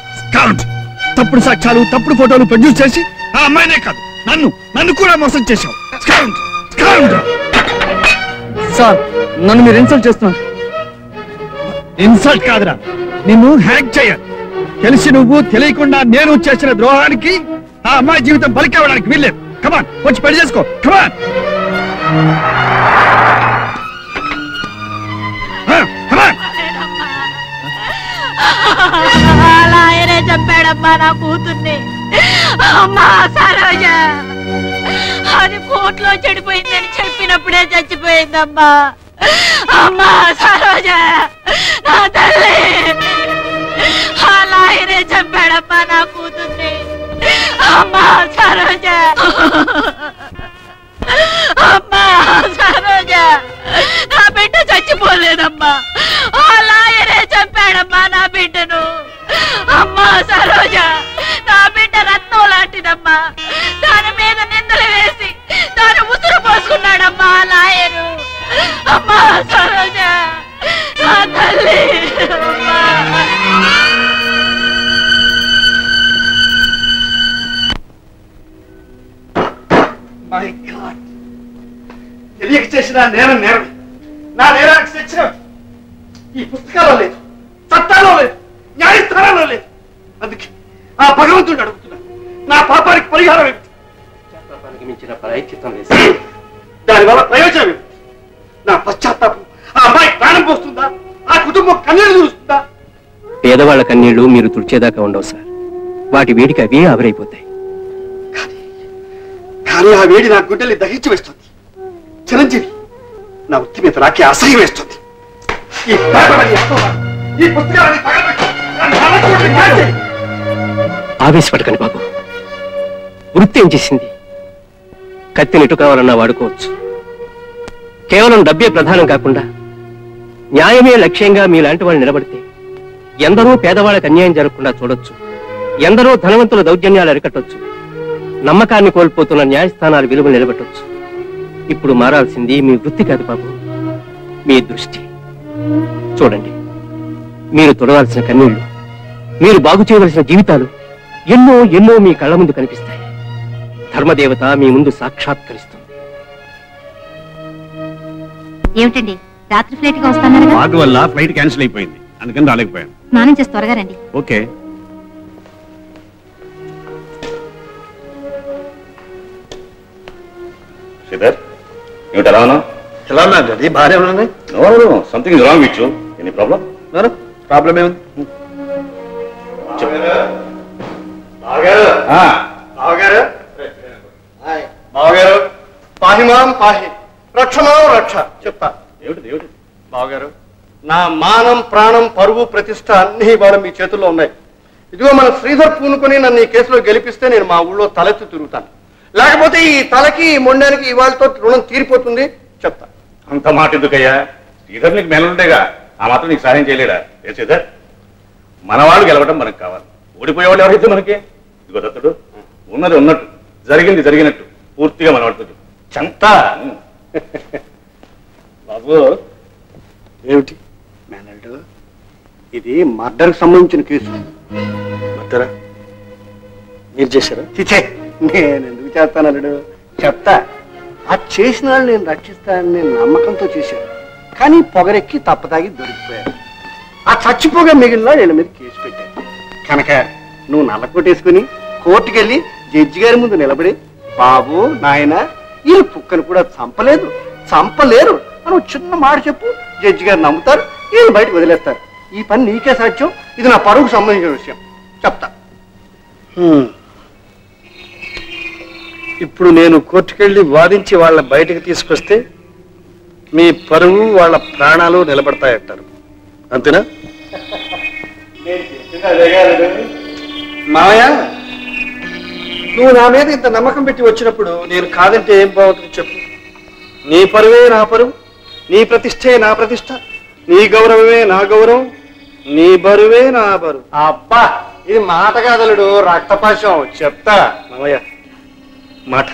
తప్పుడు సాక్ష్యాలు, తప్పుడు ఫోటోలు ప్రొడ్యూస్ చేసి ఆ అమ్మాయినే కాదు నన్ను కూడా మోసం చేశావు. సార్, నన్ను మీరు ఇన్సల్ట్ చేస్తున్నారు. ఇన్సల్ట్ కాదురా, నిన్ను హ్యాక్ చేయాలి. తెలిసి నువ్వు తెలియకుండా నేను చేసిన ద్రోహానికి ఆ అమ్మాయి జీవితం బలికేవడానికి వీల్లేదు. కమాన్, వచ్చి పెళ్లి చేసుకో. కమాన్. అలా ఆయనే చంపాడమ్మా నా కూతుర్ని. అమ్మా సరోజ అది కోట్లో చెడిపోయిందని చెప్పినప్పుడే చచ్చిపోయిందమ్మా. అమ్మా సరోజ నా తల్లి, అలా ఆయనే చంపాడమ్మా నా కూతుర్ని. అమ్మా సరోజ, అమ్మా సరోజ, నా బిడ్డ చచ్చిపోలేదమ్మా. అలా ఆయనే చంపాడమ్మా నా బిడ్డను. అమ్మా సరోజ, నా బిడ్డ రత్నం లాంటిదమ్మా. దాని మీద నిందలు వేసి దాని ఉసురు పోసుకున్నాడమ్మా లాయరు. అమ్మా సరోజ, నా తల్లి. మై గాడ్, తెలియక చేసిన నేరం నేరం. నా నేరానికి శిక్ష ఈ పుస్తకాల్లో లేదు, చట్టాల్లో లేదు, న్యాయస్థానంలో లేదు. అందుకే ఆ భగవంతుడిని అడుగుతున్నాను, నా పాపానికి పరిహారం ఏమిటి? పాపానికి మించిన ప్రాయశ్చిత్తం లేదు. దానివల్ల ప్రయోజనం ఏమిటి? నా పశ్చాత్తాపం ఆ అమ్మాయి ప్రాణం పోస్తుందా? ఆ కుటుంబం కన్నీళ్లు చూస్తుందా? పేదవాళ్ల కన్నీళ్లు మీరు తుడిచేదాకా ఉండవు సార్. వాటి వేడికి అవే ఆవిరైపోతాయి. కానీ ఆ వేడి నా గుడ్డల్ని దహించి వేస్తుంది. చిరంజీవి, నా వృత్తి మీద నాకే అసహ్యం వేస్తుంది. ఈ పేపర్లని ఎత్తుకోవాలి, ఈ పుస్తకాలని తగలబెట్టి నన్ను నరకూడదు కాల్చేయి. ఆవేశపడకండి బాబు. వృత్తి ఏం చేసింది? కత్తిని ఇటు కావాలన్నా వాడుకోవచ్చు. కేవలం డబ్బే ప్రధానం కాకుండా న్యాయమే లక్ష్యంగా మీలాంటి వాళ్ళు నిలబడితే ఎందరో పేదవాళ్ళకి అన్యాయం జరగకుండా చూడొచ్చు. ఎందరో ధనవంతుల దౌర్జన్యాలు అరికట్టొచ్చు. నమ్మకాన్ని కోల్పోతున్న న్యాయస్థానాల విలువ నిలబెట్టొచ్చు. ఇప్పుడు మారాల్సింది మీ వృత్తి కాదు బాబు, మీ దృష్టి. చూడండి, మీరు తొడవాల్సిన కన్నీళ్లు, మీరు బాగు చేయవలసిన జీవితాలు ఎన్నో ఎన్నో మీ కళ్ళ ముందు కనిపిస్తాయి. ధర్మదేవత మీ ముందు సాక్షాత్కరిస్తుంది. ఏమిటండి, రాత్రి ఫ్లైట్ గా వస్తాను. వాటి వల్ల ఫ్లైట్ క్యాన్సిల్ అయిపోయింది, అందుకని రాలేకపోయాను. స్నానం చేసి త్వరగా రండి. ఓకే. శ్రీధర్, ఏమిటి ఎలా ఉన్నావు? ఎలా ఉన్నా డాడీ? బాగానే ఉన్నాను. Something is wrong with you. Any problem? Problem ఏముంది? బావగారు, పాహిమాం పాహి, రక్షమాం రక్ష. చెప్తా. ఏమిటి ఏమిటి? బావగారు, నా మానం, ప్రాణం, పరువు, ప్రతిష్ట అన్ని ఇవాళ మీ చేతుల్లో ఉన్నాయి. ఇదిగో మన శ్రీధర్ పూనుకొని నన్ను ఈ కేసులో గెలిపిస్తే నేను మా ఊళ్ళో తలెత్తి తిరుగుతాను. లేకపోతే ఈ తలకి ఈ మొండానికి ఇవాళతో రుణం తీరిపోతుంది. చెప్తా. అంత మాట ఎందుకయ్యా? శ్రీధర్ నీకు మేలుండేగా, ఆ మాత్రం నీకు సహాయం చేయలేడా? ఏ శ్రీధర్, మన వాళ్ళు గెలవడం మనకు కావాలి. ఓడిపోయేవాళ్ళు ఎవరైతే మనకి ఇదిగో దత్తుడు ఉన్నది ఉన్నట్టు జరిగింది జరిగినట్టు పూర్తిగా మన వాళ్ళతో చెప్పు. చంతా బాబు ఏమిటి మేనల్డు, ఇది మర్డర్కి సంబంధించిన కేసు. మర్డరా? మీరు చేశారా? చిచే, నేను ఎందుకు చేస్తాను అల్లుడు, చెప్తా. ఆ చేసిన వాళ్ళు నేను రక్షిస్తానని నేను నమ్మకంతో చేశాను, కానీ పొగరెక్కి తప్పతాగి దొరికిపోయారు. ఆ చచ్చిపోగా మిగిలిన వీళ్ళ మీద కేసు పెట్టాను. కనుక నువ్వు నల్ల కొట్టేసుకుని కోర్టుకెళ్ళి జడ్జి గారి ముందు నిలబడి, బాబు నాయన ఈ కుక్కను కూడా చంపలేరు అని చిన్న మాట చెప్పు. జడ్జి గారు నమ్ముతారు, ఈయన బయటకు వదిలేస్తారు. ఈ పని నీకే సాధ్యం. ఇది నా పరువుకు సంబంధించిన విషయం, చెప్తా. ఇప్పుడు నేను కోర్టుకెళ్ళి వాదించి వాళ్ళ బయటకు తీసుకొస్తే మీ పరువు వాళ్ళ ప్రాణాలు నిలబడతాయంటారు, అంతేనా? మావయ్య, నువ్వు నా మీద ఇంత నమ్మకం పెట్టి వచ్చినప్పుడు నేను కాదంటే ఏం బాగుంటుంది చెప్పు. నీ పరువే నా పరువు, నీ ప్రతిష్టే నా ప్రతిష్ట, నీ గౌరవమే నా గౌరవం, నీ బరువే నా బరువు. అబ్బా, ఇది మాట కాదలుడు, రక్తపాశం. చెప్తా మామయ్య మాట.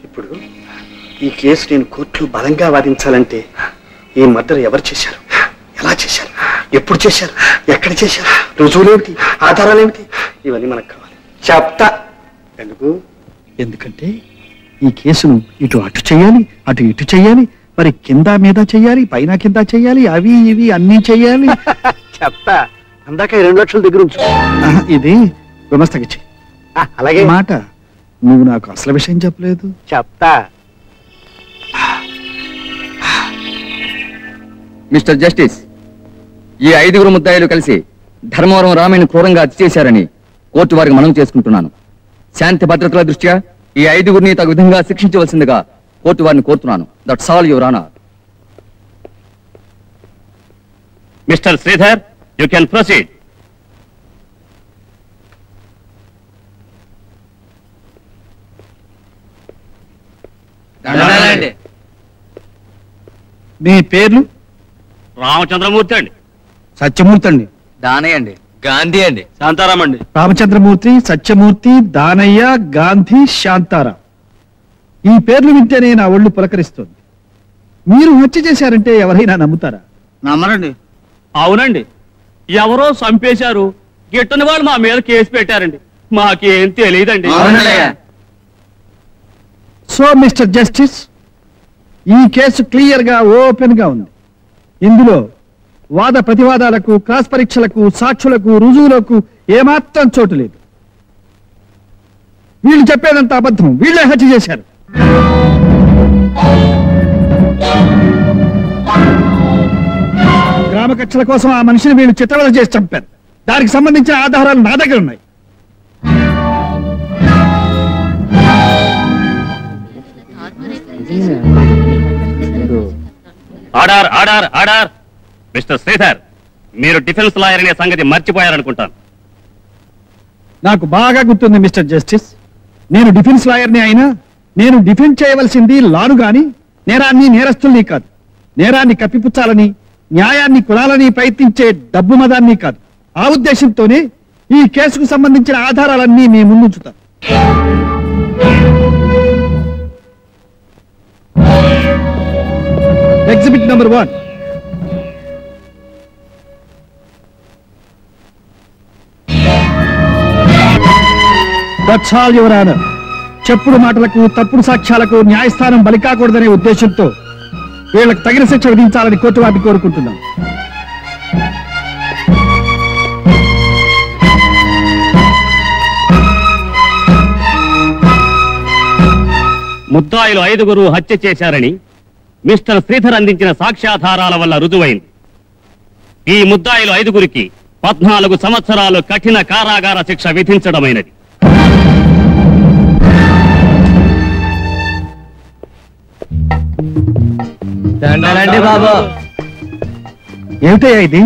ఇప్పుడు ఈ కేసు నేను కోర్టులో బలంగా వాదించాలంటే ఈ మర్డర్ ఎవరు చేశారు, ఎలా చేశారు, ఎప్పుడు చేశారు, ఎక్కడ చేశారు, రుజువులేమిటి, ఆధారాలేమిటి, ఇవన్నీ మనకు కావాలి. చెప్తా. ఎందుకంటే ఈ కేసును ఇటు అటు చేయాలి, అటు ఇటు చేయాలి, మరి కింద మీద చెయ్యాలి, పైన కింద చెయ్యాలి, అవి ఇవి అన్నీ చెయ్యాలి. చెప్తా. అందాక 2 లక్షల దగ్గర ఉంచు. ఇది గుమస్తకి అలాగే మాట. నువ్వు నాకు అసలు విషయం చెప్పలేదు. చెప్తా. మిస్టర్ జస్టిస్, ఈ 5 ముద్దాయిలు కలిసి ధర్మవరం రామయ్యను క్రూరంగా హత్య చేశారని కోర్టు వారికి మనం చేసుకుంటున్నాను. శాంతి భద్రతల దృష్ట్యా ఈ 5 తగు విధంగా శిక్షించవలసిందిగా కోర్టు వారిని కోరుతున్నాను. That's all your honour. Mister Sridhar, you can proceed. మీ పేర్లు? రామచంద్రమూర్తి అండి. సత్యమూర్తి అండి. దానయ్య అండి. గాంధీ అండి. శాంతారాం అండి. రామచంద్రమూర్తి, సత్యమూర్తి, దానయ్య, గాంధీ, శాంతారాం. ఈ పేర్లు వింటేనే నా ఒళ్ళు పులకరిస్తుంది. మీరు హత్య చేశారంటే ఎవరైనా నమ్ముతారా? నమ్మరండి. అవునండి, ఎవరో చంపేశారు, గిట్టని వాళ్ళు మా మీద కేసు పెట్టారండి, మాకేం తెలియదండి. సో మిస్టర్ జస్టిస్, ఈ కేసు క్లియర్ గా ఓపెన్ గా ఉంది. ఇందులో వాద ప్రతివాదాలకు, క్రాస్ పరీక్షలకు, సాక్షులకు, రుజువులకు ఏమాత్రం చోటు లేదు. వీళ్ళు చెప్పేదంతా అబద్ధం. వీళ్ళే హత్య చేశారు. గ్రామ కక్షల కోసం ఆ మనిషిని వీళ్ళు చిత్రవద చేసి చంపారు. దానికి సంబంధించిన ఆధారాలు నా దగ్గర ఉన్నాయి. Order, order, order. Mister Sridhar, మీరు డిఫెన్స్ లాయర్ అనే సంగతి మర్చిపోయారనుకుంటాను. నాకు బాగా గుర్తుంది మిస్టర్ జస్టిస్. నేను డిఫెన్స్ లాయర్ని అయినా నేను డిఫెండ్ చేయవలసింది లాను గాని నేరాన్ని, నేరస్తుల్ని కాదు. నేరాన్ని కప్పిపుచ్చాలని, న్యాయాన్ని కులాలని ప్రయత్నించే డబ్బు మదాన్ని కాదు. ఆ ఉద్దేశంతోనే ఈ కేసుకు సంబంధించిన ఆధారాలన్నీ మీ ముందుంచుతాను. Exhibit number 1. That's all your honour. చెప్పుడు మాటలకు, తప్పుడు సాక్ష్యాలకు న్యాయస్థానం బలి కాకూడదనే ఉద్దేశంతో వీళ్ళకి తగిన శిక్ష విధించాలని కోర్టు వారిని కోరుకుంటున్నాం. ముద్దాయిలు 5 హత్య చేశారని మిస్టర్ శ్రీధర్ అందించిన సాక్ష్యాధారాల వల్ల రుజువైంది. ఈ ముద్దాయిలు 5 14 సంవత్సరాలు కఠిన కారాగార శిక్ష విధించడమైనది. ఏమిటయ్యా ఇది?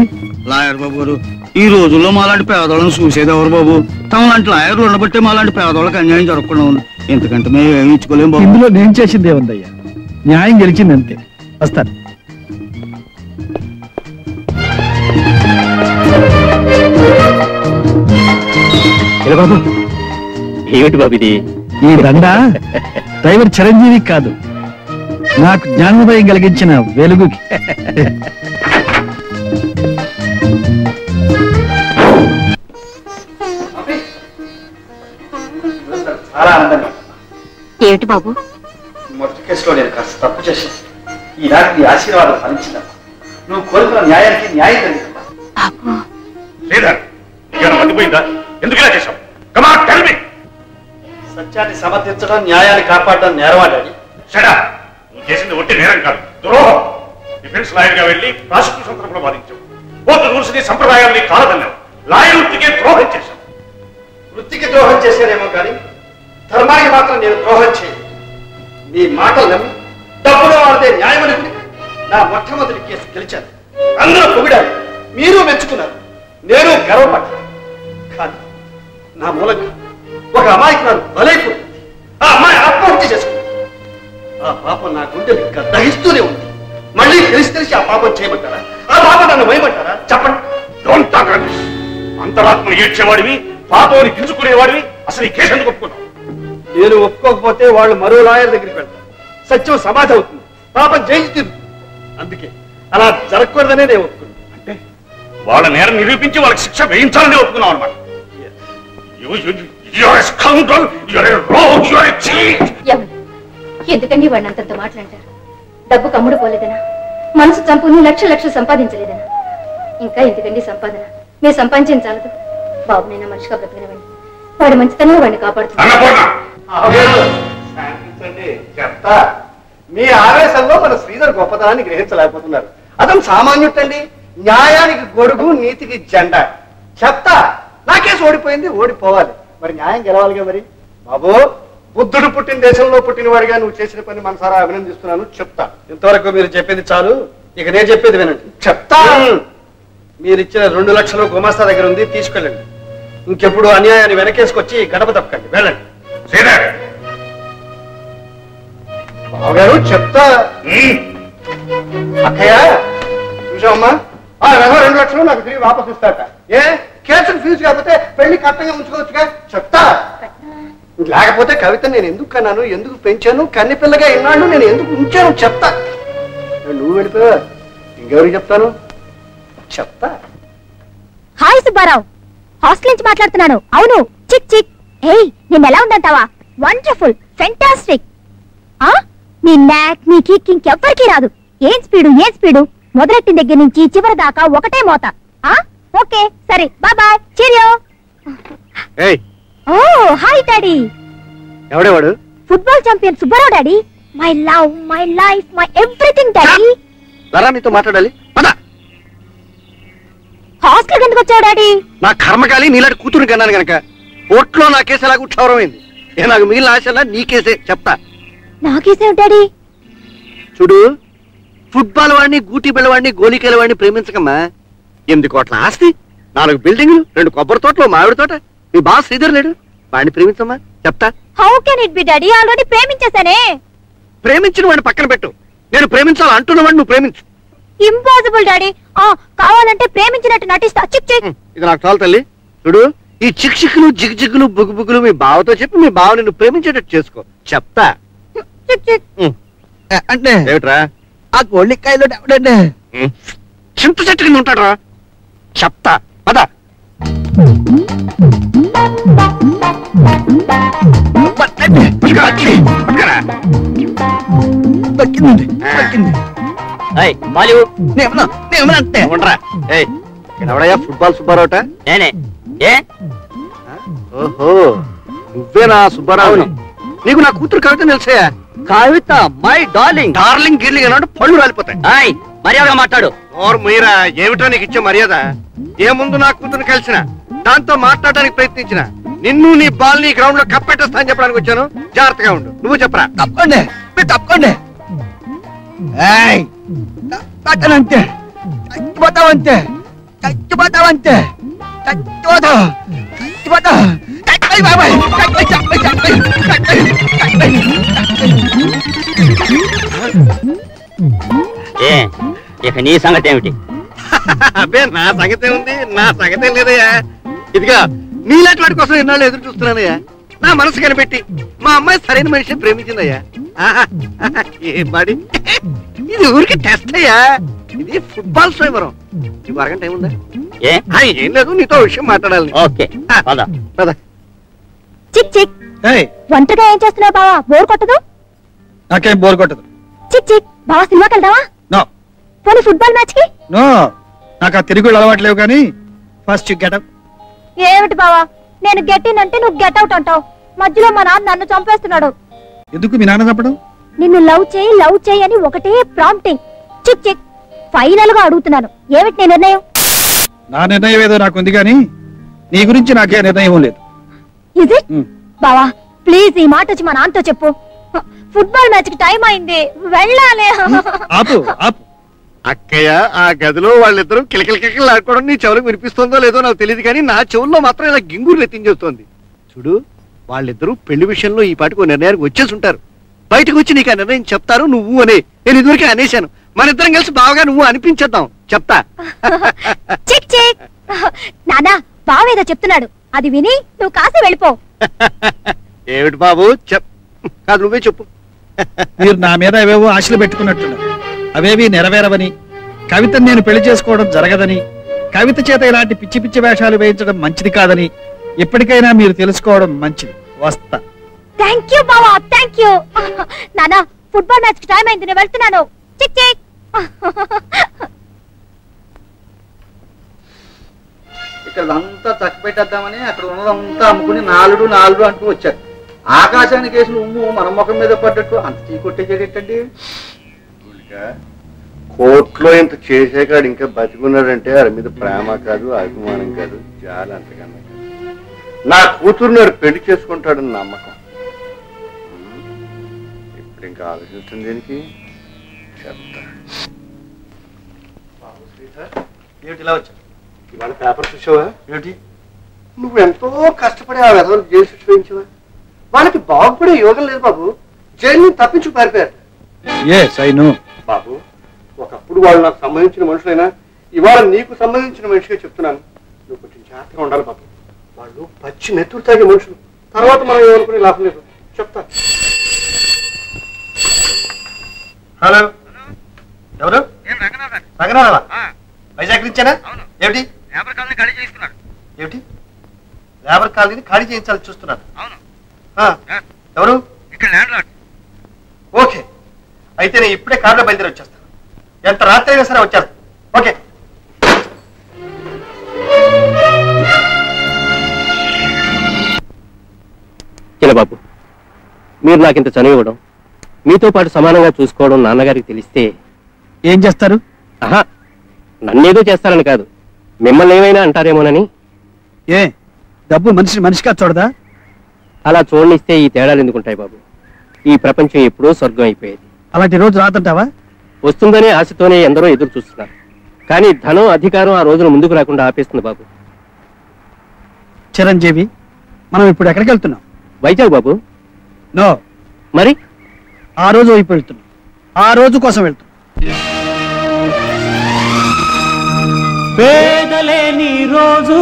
లాయర్ బాబు గారు, ఈ రోజుల్లో మాలాంటి పేదవాళ్ళని చూసేది ఎవరు బాబు? తమ లాంటి లాయర్లు ఉండబట్టే మాలాంటి పేదవాళ్ళకి అన్యాయం జరగకుండా ఉంది. ఎందుకంటే మేము ఏమి ఇచ్చుకోలేము బాబు. ఇందులో నేను చేసింది ఏముందయ్యా? న్యాయం గెలిచింది అంతే. వస్తాను. బాబు ఏమిటి బాబు ఇది? ఈ దండ డ్రైవర్ చిరంజీవి కాదు, నాకు జ్ఞానోదయం కలిగించిన వెలుగుకి. చాలా ఆనందంగా. ఏమిటి బాబు? మొదటి కేసులో నేను కాస్త తప్పు చేశాను. ఈనాడు నీ ఆశీర్వాదం ఫలించిన నువ్వు కోరుకున్న న్యాయానికి న్యాయం జరిగిందమ్మా. లేదా మర్చిపోయిందా? ఎందుకు ఇలా చేశావు? Come on tell me. సత్యాన్ని సమర్థించడం, న్యాయాన్ని కాపాడడం నేరమా డాడీ? Shut up. నువ్వు చేసింది ఒట్టి నేరం కాదు, ద్రోహం. డిఫెన్స్ లాయర్ గా వెళ్ళి ప్రాసిక్యూషన్ తరపున వాదించావు. కోర్టు రూల్స్ ని సంప్రదాయాల్ని కాలదన్నావు. లాయర్ వృత్తికే ద్రోహం చేశావు. వృత్తికి ద్రోహం చేశానేమో కానీ ధర్మానికి మాత్రం నేను ద్రోహం చేయను. మీ మాటలు నమ్మి డబ్బులో వాడితే న్యాయం అనుకుని నా మొట్టమొదటి కేసు గెలిచాను. అందరూ పొగిడారు, మీరు మెచ్చుకున్నారు, నేను గర్వపడ్డాను. కానీ నా మూలంగా ఒక అమాయకురాలు బలైపోయింది. ఆ అమ్మాయి ఆత్మహత్య చేసుకుంది. ఆ పాపం నా గుండెలు ఇంకా దహిస్తూనే ఉంది. మళ్ళీ తెలిసి ఆ పాపం చేయమంటారా? ఆ పాపం నన్ను వేయమంటారా? చెప్పండి. Don't talk like this. అంతరాత్మను ఏడ్చేవాడివి, పాపంని గింజుకునేవాడివి. అసలు ఈ కేసు ఎందుకు ఒప్పుకున్నావు? నేను ఒప్పుకోకపోతే వాళ్ళు మరో లాయర్ దగ్గరికి వెళ్తారు. సత్యం సమాధి అవుతుంది, పాపం జైలు తిరుగుతుంది. అందుకే అలా జరగకూడదనే నేను ఒప్పుకున్నాను. అంటే వాళ్ళ నేరం నిరూపించి వాళ్ళకి శిక్ష వేయించాలని ఒప్పుకున్నావు అనమాట. ఎందుకండి వాడిని అంతంత మాట్లాంటారు? డబ్బు కమ్ముడు పోలేదనా? మనసు చంపుని లక్షలు సంపాదించలేదనా? ఇంకా ఎందుకండి సంపాదన? మీరు సంపాదించిన చాలదు. బాబునైనా మనిషిగా బ్రతకనివ్వండి. వాడి మంచితనంలో వాడిని కాపాడుతుంది. చెప్తా. మీ ఆవేశంలో మన శ్రీధర్ గొప్పతనాన్ని గ్రహించలేకపోతున్నారు. అతను సామాన్యుటండి. న్యాయానికి గొడుగు, నీతికి జెండా. చెప్తా. నా కేసు ఓడిపోయింది, ఓడిపోవాలి. మరి న్యాయం గెలవాలిగా. మరి బాబు, బుద్ధుడు పుట్టిన దేశంలో పుట్టిన వాడిగా నువ్వు చేసిన పని మనసారా అభినందిస్తున్నాను. చెప్తా. ఇంతవరకు మీరు చెప్పేది చాలు, ఇక నేను చెప్పేది వినండి. చెప్తా. మీరు ఇచ్చిన 2 లక్షలు గుమాస్తా దగ్గర ఉంది, తీసుకెళ్ళండి. ఇంకెప్పుడు అన్యాయాన్ని వెనకేసుకొచ్చి గడప తప్పకండి. వెళ్ళండి. బావగారు చెప్తా. అక్కయ్య చూసావమ్మా, ఆ 2 లక్షలు నాకు తిరిగి వాపసు ఇస్తాట. ఏ కేసులు ఫీజు కాకపోతే పెళ్లి కట్టంగా ఉంచుకోవచ్చుగా. చెప్తా. లేకపోతే కవిత నేను ఎందుకు కన్నాను, ఎందుకు పెంచాను, కన్ని పిల్లగా ఇన్నాళ్ళు నేను ఎందుకు ఉంచాను? చెప్తా. నువ్వు వెళ్ళిపోయా, ఇంకెవరికి చెప్తాను? చెప్తా. హాయ్ సుబ్బారావు, హాస్టల్ నుంచి మాట్లాడుతున్నాను. అవును, చిక్ చిక్. ఏయ్, నేను ఎలా ఉందంటావా? Wonderful, fantastic. నీ నాక్, నీ కిక్ ఇంకెవ్వరికీ రాదు. ఏం స్పీడు మొదలెట్టిన దగ్గర నుంచి చివరి దాకా ఒకటే మోత. ఓకే సరే, bye bye, cheerio. Oh hi daddy. ఎవడేవాడు? Football champion Subbarao daddy. My love, my life, my everything daddy. లరా, నీతో మాట్లాడాలి. పద. హాస్టల్ ఎందుకు వచ్చావు డాడీ? నా కర్మకాలి నీలాంటి కూతురు కన్నాను గనక. ఓట్లో నా కేసు ఎలాగ క్షౌరమైంది. నాకు మిగిలిన ఆశలా నీ కేసే. చెప్తా. నాకేసేవు డాడీ? చూడు, ఫుట్బాల్ వాడిని, గూటి బిళ్ళవాడిని, గోలికేల వాడిని ప్రేమించకమ్మా. 8 కోట్ల ఆస్తి, 4 బిల్డింగులు, 2 కొబ్బరి తోటలు, మామిడి తోట. మీ బాస్ శ్రీధర్ లేడు, వాడిని ప్రేమించమ్మా. చెప్తా. How can it be daddy? Already ప్రేమించేశానే. ప్రేమించిన వాడిని పక్కన పెట్టు. నేను ప్రేమించాలి అంటున్న వాడిని నువ్వు ప్రేమించు. Impossible daddy. కావాలంటే ప్రేమించినట్టు నటిస్తా. చిక్ చిక్. ఇది నాకు చాలు తల్లి. చూడు, ఈ చిక్ చిక్కులు, జిగ్జిగ్గులు, బుగ్గుబుగ్గులు మీ బావతో చెప్పి మీ బావని నువ్వు ప్రేమించేటట్టు చేసుకో. చెప్తా. అంటే ఏమిట్రా? ఆ గోళ్ళికాయలో ఎవడండి? చింత చెట్టు కింద ఉంటాడరా. చెప్తా. పద. ఎవడయ్యా ఫుట్బాల్ సుబ్బారావుట? నేనే. ఏ ఓహో, నువ్వేనా సుబ్బారావు? నీకు నా కూతురు కవిత తెలుసా? కవిత మై డార్లింగ్. డార్లింగ్ గిర్లింగ్ అన్నాడు పళ్ళు రాలిపోతాయి. మర్యాదగా మాట్లాడు. ఓర్ మీరా, ఏమిటో నీకు ఇచ్చే మర్యాద? ఏ ముందు నా కూతురు కలిసిన, దాంతో మాట్లాడడానికి ప్రయత్నించిన, నిన్ను నీ బాల్ ని గ్రౌండ్ లో కప్పెట్టేస్తా అని చెప్పడానికి వచ్చాను. జాగ్రత్తగా ఉండు. నువ్వు చెప్పరా. తప్పండి, తప్పండి. అంతే చచ్చిపోతావంతే, చచ్చిపోతావంతే, చచ్చిపోతావు, చచ్చిపోతావు. ఇక నీ సంగతి ఏమిటి? అబ్బే, నా సంగతే ఉంది, నా సంగతే లేదయ్యా. ఇదిగా నీలాంటి వాడి కోసం ఎన్నాళ్ళు ఎదురు చూస్తున్నానయ్యా. నా మనసు కనిపెట్టి మా అమ్మాయి సరైన మనిషిని ప్రేమించిందయ్యా. ఏం బాడి, ఇది ఊరికి టెస్ట్ అయ్యా. ఇది ఫుట్బాల్ స్వయంవరం. నీకు అరగంట టైం ఉందా? ఏం లేదు, నీతో విషయం మాట్లాడాలి. ఓకే పద. చిక్ చిక్, ఒంటరిగా ఏం చేస్తున్నావు బావా? బోర్ కొట్టదు? నాకేం బోర్ కొట్టదు. చిక్ చిక్, బావా సినిమాకి వెళ్దావా? నో. పోనీ ఫుట్బాల్ మ్యాచ్ కి? నో, నాకు ఆ తిరుగుళ్ళు అలవాట్లేవు. కానీ ఫస్ట్ గెటప్. ఏమిటి బావా, నేను గెట్టినంటే నువ్వు గెట్ అవుట్ అంటావు. మధ్యలో మా నాన్న నన్ను చంపేస్తున్నాడు. ఎందుకు మీ నాన్న చంపడం? నిన్ను లవ్ చేయి అని ఒకటే ప్రాంప్టింగ్. చిక్ చిక్, ఫైనల్ గా అడుగుతున్నాను, ఏమిటి నీ నిర్ణయం? నా నిర్ణయం ఏదో నాకుంది, కానీ నీ గురించి నాకే నిర్ణయం లేదు. ఇది బావా, ప్లీజ్ ఈ మాట వచ్చి మా నాన్నతో చెప్పు. ఫుట్బాల్ మ్యాచ్ కి టైం అయింది, వెళ్ళాలి. ఆపు ఆపు. అక్కయ్య, ఆ గదిలో వాళ్ళిద్దరూ కిలకిలకిలకిలు ఆడుకోవడం నీ చెవులకు వినిపిస్తుందో లేదో నాకు తెలియదు, కానీ నా చెవుల్లో మాత్రం ఇలా గింగురు ఎత్తించేస్తోంది. చూడు, వాళ్ళిద్దరూ పెళ్లి విషయంలో ఈ పాటికి నిర్ణయానికి వచ్చేసి ఉంటారు. బయటకు వచ్చి నీకు ఆ నిర్ణయం చెప్తారు నువ్వు అని నేను ఇదివరకే అనేశాను. మన ఇద్దరం కలిసి బాగా నువ్వు అనిపించేద్దాం. చెప్తా. చిక్ చిక్, నానా బావేదో చెప్తున్నాడు, అది విని నువ్వు కాసి వెళ్ళిపో. ఏమిటి బాబు? కాదు, నువ్వే చెప్పు. మీరు నా మీద ఏవేవో ఆశలు పెట్టుకున్నట్టున్నారు. అవేవి నెరవేరవని, కవితను నేను పెళ్లి చేసుకోవడం జరగదని, కవిత చేత ఇలాంటి పిచ్చి పిచ్చి వేషాలు వేయించడం మంచిది కాదని ఎప్పటికైనా మీరు తెలుసుకోవడం మంచిది. వస్తా. థ్యాంక్ యూ బావా, థ్యాంక్ యూ. నానా, ఫుట్బాల్ మ్యాచ్ కి టైం అయింది, నేను వెళ్తున్నాను. చిక్ చిక్. ఇక్కడ అంతా చక్కబెట్టేద్దామని అక్కడ ఉన్నదంతా అమ్ముకుని నాలుగు అంటూ వచ్చారు. ఆకాశానికి వేసిన ఉమ్ము మన ముఖం మీద పడ్డట్టు అంత చీ కొట్టేసేటండి. కోర్టులో ఇంత చేసేకాడు ఇంకా బతికున్నాడంటే వాడి మీద ప్రేమ కాదు, అభిమానం కాదు, చాలా అంతకన్నా. నా కూతురు నాడు పెళ్లి చేసుకుంటాడని నమ్మకం. ఇప్పుడు ఇంకా ఆలోచిస్తుంది దీనికి. చెప్తా. ఏమిటి ఇలా వచ్చా? ఇవాళ పేపర్ చూసావా? ఏమిటి? నువ్వు ఎంతో కష్టపడి ఆ విధంగా జైలు శిక్ష వేయించావా? వాళ్ళకి బాగుపడే యోగం లేదు బాబు. జైలు తప్పించు పారిపోయారు. బాబు, ఒకప్పుడు వాళ్ళు నాకు సంబంధించిన మనుషులైనా ఇవాళ నీకు సంబంధించిన మనిషిగా చెప్తున్నాను. నువ్వు కొంచెం జాగ్రత్తగా ఉండాలి బాబు. వాళ్ళు పచ్చి నెత్తురు తాగే మనుషులు. తర్వాత మనం ఏమనుకునే లాభం లేదు. చెప్తా. హలో, ఎవరు? రంగనాథ, వైజాగ్ నుంచేనా? ఏమిటి లేబర్ కాలనీ ఖాళీ చేయిస్తున్నాడు. ఏమిటి లేబర్ కాలనీని ఖాళీ చేయించాలని చూస్తున్నాను? ఎవరు? ఇక్కడ ల్యాండ్ లార్డ్. ఓకే, అయితే నేను ఇప్పుడే కారులో బయలుదేరి వచ్చేస్తాను. ఎంత రాత్రి అయినా సరే వచ్చేస్తాను. ఓకే. బాబు, మీరు నాకింత చనివ్వడం, మీతో పాటు సమానంగా చూసుకోవడం నాన్నగారికి తెలిస్తే ఏం చేస్తారు? ఆహా, నన్నేదో చేస్తారని కాదు, మిమ్మల్ని ఏమైనా అంటారేమోనని. ఏ డబ్బు మనిషిగా చూడదా? అలా చూడనిస్తే ఈ తేడాలు ఎందుకుంటాయి బాబు? ఈ ప్రపంచం ఎప్పుడో స్వర్గం అయిపోయేది. అలాంటి రోజు రాదంటావా? వస్తుందనే ఆశతోనే ఎందరో ఎదురు చూస్తున్నారు. కానీ ధనం, అధికారం ఆ రోజున ముందుకు రాకుండా ఆపేస్తుంది బాబు. చిరంజీవి, మనం ఇప్పుడు ఎక్కడికి వెళ్తున్నాం? వైజాగ్ బాబు. నో. మరి ఆ రోజు వైపు వెళ్తున్నాం. ఆ రోజు కోసం వెళ్తున్నాం. పేదలేని రోజు,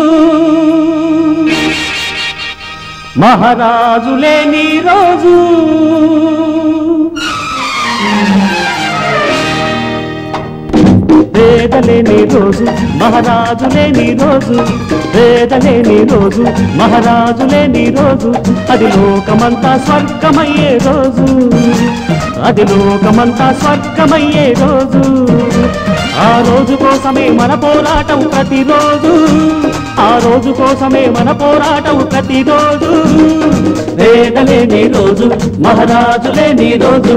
మహారాజు లేని రోజు, పేదలేని రోజు, మహారాజు లేని రోజు, పేదలేని రోజు, మహారాజు లేని రోజు, అది లోకమంతా స్వర్గమయ్యే రోజు, అది లోకమంతా స్వర్గమయ్యే రోజు. ఆ రోజు కోసమే మన పోరాటం ప్రతిరోజు, ఆ రోజు కోసమే మన పోరాటం ప్రతిరోజు. పేదలేని రోజు, మహారాజు లేని రోజు.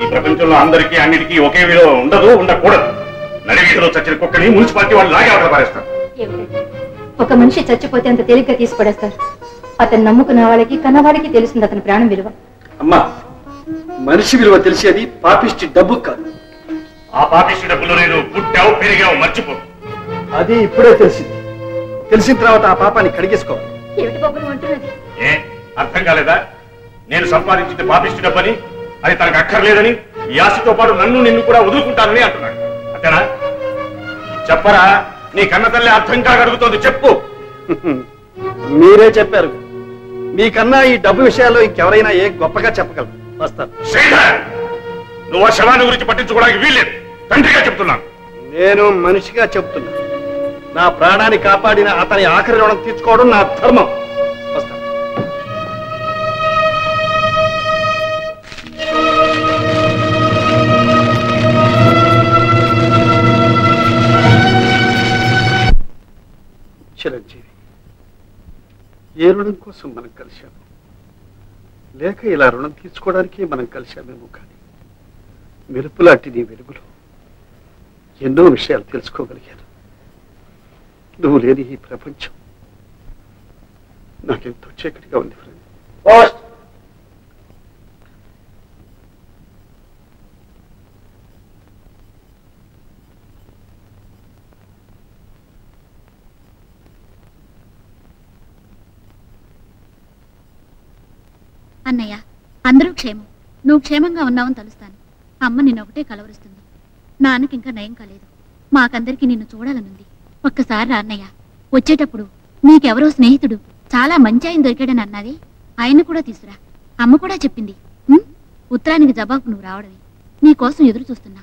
ఈ ప్రపంచంలో అందరికీ అన్నిటికీ ఒకే విలువ ఉండదు, ఉండకూడదు. నడివీధిలో చచ్చిన కుక్కని మున్సిపాలిటీ వాళ్ళు లాగే అవతల పారేస్తారు. ఒక మనిషి చచ్చిపోతే అంత తేలిగ్గా తీసిపడేస్తారు. అతను నమ్ముకున్న వాళ్ళకి కన్నవాడికి తెలుస్తుంది అతని ప్రాణం విలువ. అమ్మా, మనిషి విలువ తెలిసేది పాపిష్టి డబ్బు కాదు. ఆ పాపిష్టి డబ్బులు నేను పుట్టావు పెరిగావు మర్చిపో. అది ఇప్పుడే తెలిసింది. తెలిసిన తర్వాత ఆ పాపాన్ని కడిగేసుకోవాలి. ఏమిటి బాబులు అంటున్నది? ఏ అర్థం కాలేదా? నేను సంపాదించింది పాపిష్టి డబ్బని, అది తనకు అక్కర్లేదని, ఈ ఆశతో పాటు నన్ను నిన్ను కూడా వదులుకుంటానని అంటున్నాడు. అంతేనా? చెప్పరా, నీ కన్న తల్లి అర్థం కాగలుగుతోంది, చెప్పు. మీరే చెప్పారు. మీకన్నా ఈ డబ్బు విషయాల్లో ఇంకెవరైనా ఏ గొప్పగా చెప్పగలరు. వస్తారు. నువ్వు ఆ శవాన్ని గురించి పట్టించుకోవడానికి వీల్లేదు. తండ్రిగా చెప్తున్నాను. నేను మనిషిగా చెప్తున్నా. నా ప్రాణాన్ని కాపాడిన అతని ఆఖరి రుణం తీర్చుకోవడం నా ధర్మం. వస్తా. చిరంజీవి, ఏ రుణం కోసం మనం కలిశాము? లేక ఇలా రుణం తీర్చుకోవడానికి మనం కలిశామేమో. కానీ మెరుపులాంటి నీ వెలుగులో ఎన్నో విషయాలు తెలుసుకోగలిగాను. నువ్వు లేని ఈ ప్రపంచం నాకెంతో చీకటిగా ఉంది ఫ్రెండ్. అన్నయ్య, అందరూ క్షేమం. నువ్వు క్షేమంగా ఉన్నావని తలుస్తాను. అమ్మ నిన్నొకటే కలవరుస్తుంది. నాన్నకి ఇంకా నయం కాలేదు. మాకందరికి నిన్ను చూడాలనుంది. ఒక్కసారి రా అన్నయ్య. వచ్చేటప్పుడు నీకెవరో స్నేహితుడు చాలా మంచి ఆయన దొరికాడని అన్నది. ఆయన కూడా తీసురా. అమ్మ కూడా చెప్పింది. ఉత్తరానికి జవాబు నువ్వు రావడమే. నీకోసం ఎదురు చూస్తున్నా.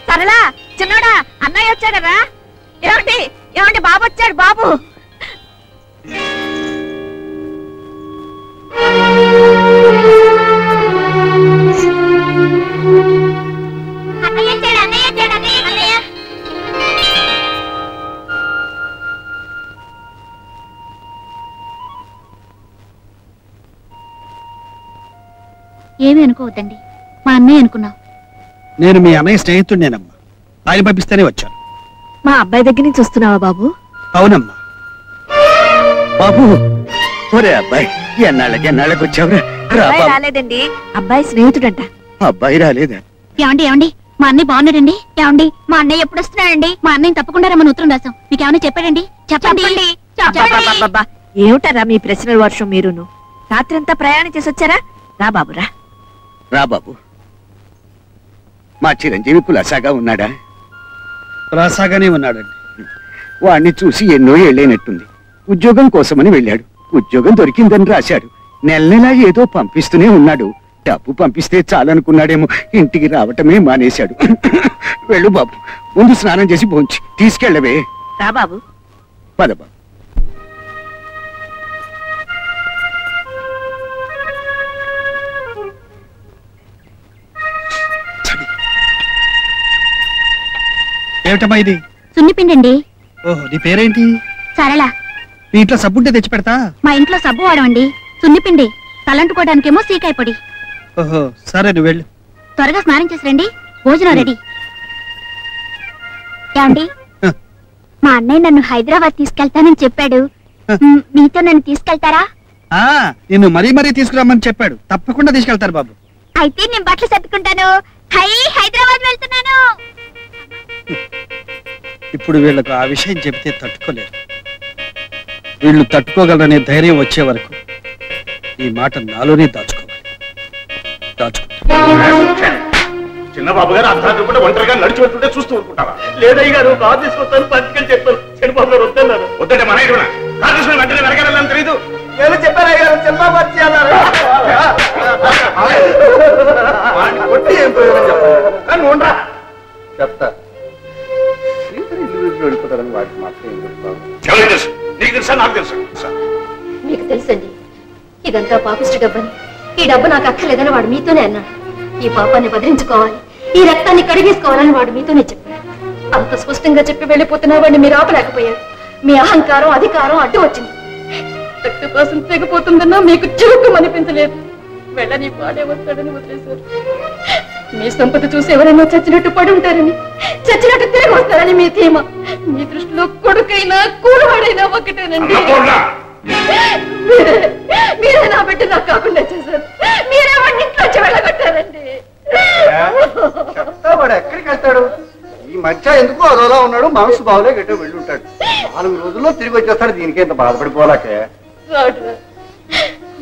సరళా, చిన్నోడా, అన్నయ్య వచ్చాడరా. ఏమండి ఏమండి, బాబు వచ్చాడు. బాబు ఏమీ అనుకోవద్దండి. మా అన్నయ్య అనుకున్నావు. నేను మీ అన్నయ్య స్నేహితుడినేనమ్మా. ఆయన పంపిస్తేనే వచ్చాను. మా అబ్బాయి దగ్గర నుంచి వస్తున్నావా బాబు? అవునమ్మా. బాబు, ఒరే అబ్బాయి, ఎన్నాళ్ళకి వచ్చావురా? అబ్బాయి రాలేదండి, అబ్బాయి స్నేహితుడంట. అబ్బాయి రాలేదా? ఏమండి ఏమండి, మా అన్నయ్య బాగున్నాడండి. ఏమండి, మా అన్నయ్య ఎప్పుడు వస్తున్నాడండి? మా అన్నయ్య తప్పకుండా రమ్మని ఉత్తరం రాసాం. మీకు ఏమైనా చెప్పాడండి? చెప్పండి. ఏమిటారా మీ ప్రశ్నల వర్షం? మీరును రాత్రంతా ప్రయాణం చేసి వచ్చారా? రా బాబురా. రా బాబు. మా చిరంజీవి కులాసాగా ఉన్నాడా? కులాసాగానే ఉన్నాడండి. వాణ్ణి చూసి ఎన్నో ఏళ్ళైనట్టుంది. ఉద్యోగం కోసమని వెళ్ళాడు. ఉద్యోగం దొరికిందని రాశాడు. నెల ఏదో పంపిస్తూనే ఉన్నాడు. డబ్బు పంపిస్తే చాలనుకున్నాడేమో. ఇంటికి రావటమే మానేశాడు. వెళ్ళు బాబు, ముందు స్నానం చేసి భోంచి తీసుకెళ్ళవే. రా బాబు. పద బాబు. ఏమిటమ్మా ఇది? సున్నిపిండండి. ఓహో, నీ పేరేంటి? సరళ. మీ ఇంట్లో సబ్బుంటే తెచ్చి పెడతా. మా ఇంట్లో సబ్బు వాడమండి. సున్నిపిండి. తలంటుకోవడానికేమో సీకాయ పొడి. ఓహో, సరే, నువ్వు వెళ్ళు. త్వరగా స్నానం చేసి రండి. భోజనం రెడీ. ఏమండి, మా అన్నయ్య నన్ను హైదరాబాద్ తీసుకెళ్తానని చెప్పాడు. మీతో నన్ను తీసుకెళ్తారా? నిన్ను మరీ తీసుకురామని చెప్పాడు. తప్పకుండా తీసుకెళ్తారు బాబు. అయితే నేను బట్టలు సర్దుకుంటాను. హైదరాబాద్ వెళ్తున్నాను. ఇప్పుడు వీళ్లకు ఆ విషయం చెబితే తట్టుకోలేరు. వీళ్ళు తట్టుకోగలరనే ధైర్యం వచ్చే వరకు ఈ మాట నాలోనే దాచుకోవాలి. చిన్నబాబు గారు అర్ధరాత్రి పూట ఒంటరిగా నడిచి వెళ్తుంటే చూస్తూ ఊరుకుంటారా? లేదయ్య గారు, కారు తీసుకొస్తాను, పట్టుకెళ్ళి చెప్పాను. చిన్నబాబు గారు వద్దన్నారు. వద్దంటే మన ఇటున కారు తీసుకుని వెంటనే వెనకాలని తెలియదు. ఏదో చెప్పారయ్య గారు, చిన్నబాబు వచ్చి అన్నారు. కొట్టి ఏం ప్రయోజనం చెప్పండి. ఉండరా చెప్తా. వెళ్ళిపోతారని వాటికి మాత్రం ఏం చెప్తాను. తెలుసు, నీకు తెలుసా? నాకు తెలుసా? మీకు తెలుసండి, ఇదంతా పాపిష్టి డబ్బని. ఈ డబ్బు నాకు అక్కర్లేదని వాడు మీతోనే అన్నాడు. ఈ పాపాన్ని బదిలించుకోవాలి, ఈ రక్తాన్ని కడిగేసుకోవాలని వాడు మీతోనే చెప్పాడు. అంత స్పష్టంగా చెప్పి వెళ్ళిపోతున్నా వాడిని మీరు ఆపలేకపోయారు. మీ అహంకారం అధికారం అడ్డు వచ్చింది. రక్త కోసం తెగిపోతుందన్నా మీకు చిరుకు అనిపించలేదు. వెళ్ళని వాడే వస్తాడని వదిలేశారు. మీ సంపద చూసి ఎవరైనా చచ్చినట్టు పడి ఉంటారని, చచ్చినట్టు తిరిగి వస్తారని మీ ధీమా. మీ దృష్టిలో కొడుకైనా కూడవాడైనా ఒకటేనండి. మీరే నా బిడ్డ నాకు కాకుండా చేశారు. మీరే వాడిని ఇంట్లోంచి వెళ్ళగొట్టారండి. వాడు ఎక్కడికి వెళ్తాడు? ఈ మధ్య ఎందుకో అదోలా ఉన్నాడు, మనసు బావులే గట్టే వెళ్ళి ఉంటాడు. 4 రోజుల్లో తిరిగి వచ్చేస్తాడు. దీనికి ఎంత బాధపడిపోలాకే.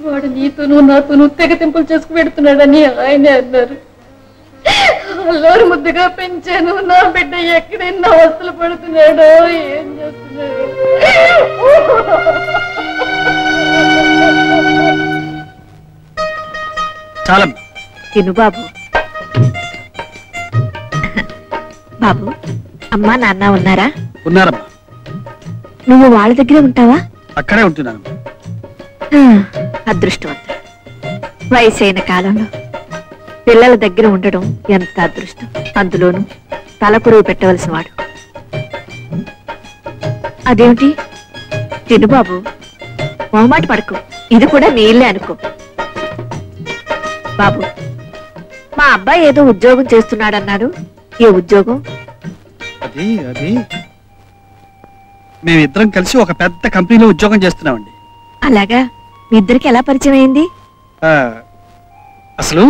వాడు నీతోనూ నాతోనూ తెగతింపులు చేసుకు పెడుతున్నాడని ఆయనే అన్నారు. అల్లారు ముద్దుగా పెంచాను. నా బిడ్డ ఎక్కడైనా అవస్థలు పడుతున్నాడో ఏం చేస్తున్నాడు? చాలా తిను బాబు. బాబు, అమ్మా నాన్న ఉన్నారా? ఉన్నారమ్మా. నువ్వు వాళ్ళ దగ్గరే ఉంటావా? అక్కడే ఉంటున్నాను. అదృష్టవంతుడు. వయసైన కాలంలో పిల్లల దగ్గర ఉండడం ఎంత అదృష్టం. అందులోనూ తలకురువు పెట్టవలసిన వాడు. అదేమిటి? తిను బాబు, మొహమాట పడకు. ఇది కూడా నీళ్ళే అనుకో. బాబు, మా అబ్బాయి ఏదో ఉద్యోగం చేస్తున్నాడన్నాడు. ఏ ఉద్యోగం? అది మేమిద్దరం కలిసి ఒక పెద్ద కంపెనీలో ఉద్యోగం చేస్తున్నామండి. అలాగా? మీ ఇద్దరికి ఎలా పరిచయం అయింది? అసలు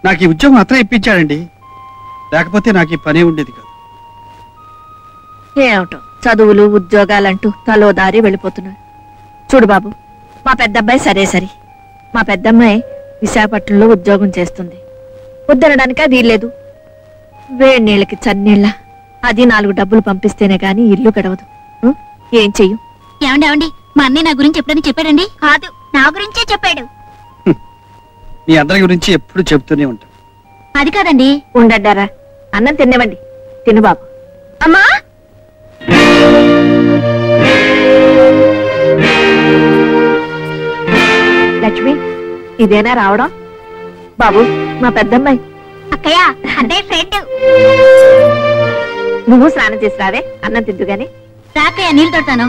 నాకు ఈ ఉద్యోగం అతనే ఇప్పించాడండి. లేకపోతే నాకు ఈ పని ఉండేది కాదు. ఏమిటో చదువులు ఉద్యోగాలంటూ తలో దారి వెళ్ళిపోతున్నాడు. చూడు బాబు, మా పెద్దబ్బాయి సరే. మా పెద్దమ్మాయి విశాఖపట్నంలో ఉద్యోగం చేస్తుంది. వద్దనడానిక వీల్లేదు. వేడి నీళ్ళకి చన్నీళ్ళ. అది 4 డబ్బులు పంపిస్తేనే గాని ఇల్లు గడవదు. ఏం చెయ్యు? ఏమండి, మా అన్నయ్య నా గురించి ఎప్పుడని చెప్పాడండి? కాదు, నా గురించే చెప్పాడు. మీ అందరి గురించి ఎప్పుడు చెప్తూనే ఉంటాను. అది కాదండి. ఉండడ్డారా, అన్నం తినేవండి. తిను బాబు. అమ్మా, లక్ష్మి, ఇదేనా రావడం? బాబు, మా పెద్దమ్మాయి. అక్కయ్య, అదే ఫ్రెండ్. నువ్వు స్నానం చేసి రావే, అన్నం తిద్దు గాని. రాకయ్య, నీళ్ళు తొడతాను.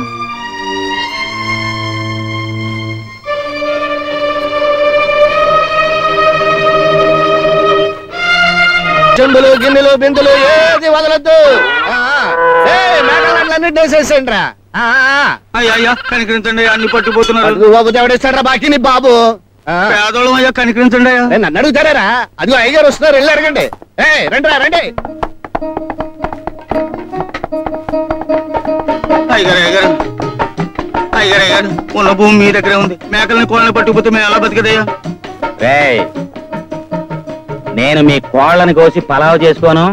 చెంబులు గిన్నెలు బిందులు ఏది వదలద్దు. మేకలన్నీ వేసేసేయండి రా. అయ్యా కనికరించండి, అన్ని పట్టుకుపోతున్నారు. బాబు ఎవడేస్తాడ్రా బాకీ నీ బాబు? పేదోళం అయ్యా, కనికరించండి అయ్యా. నన్ను అడుగుతారా? అదిగో అయ్యగారు వస్తున్నారు, వెళ్ళి అడగండి. రండి రండి. అయ్యగారు ఉన్న భూమి మీ దగ్గరే ఉంది. మేకల్ని కోళ్ళని పట్టుకుపోతే మేము ఎలా బతికదయ్యా? నేను మీ కోళ్ళని కోసి పలావ్ చేసుకోను,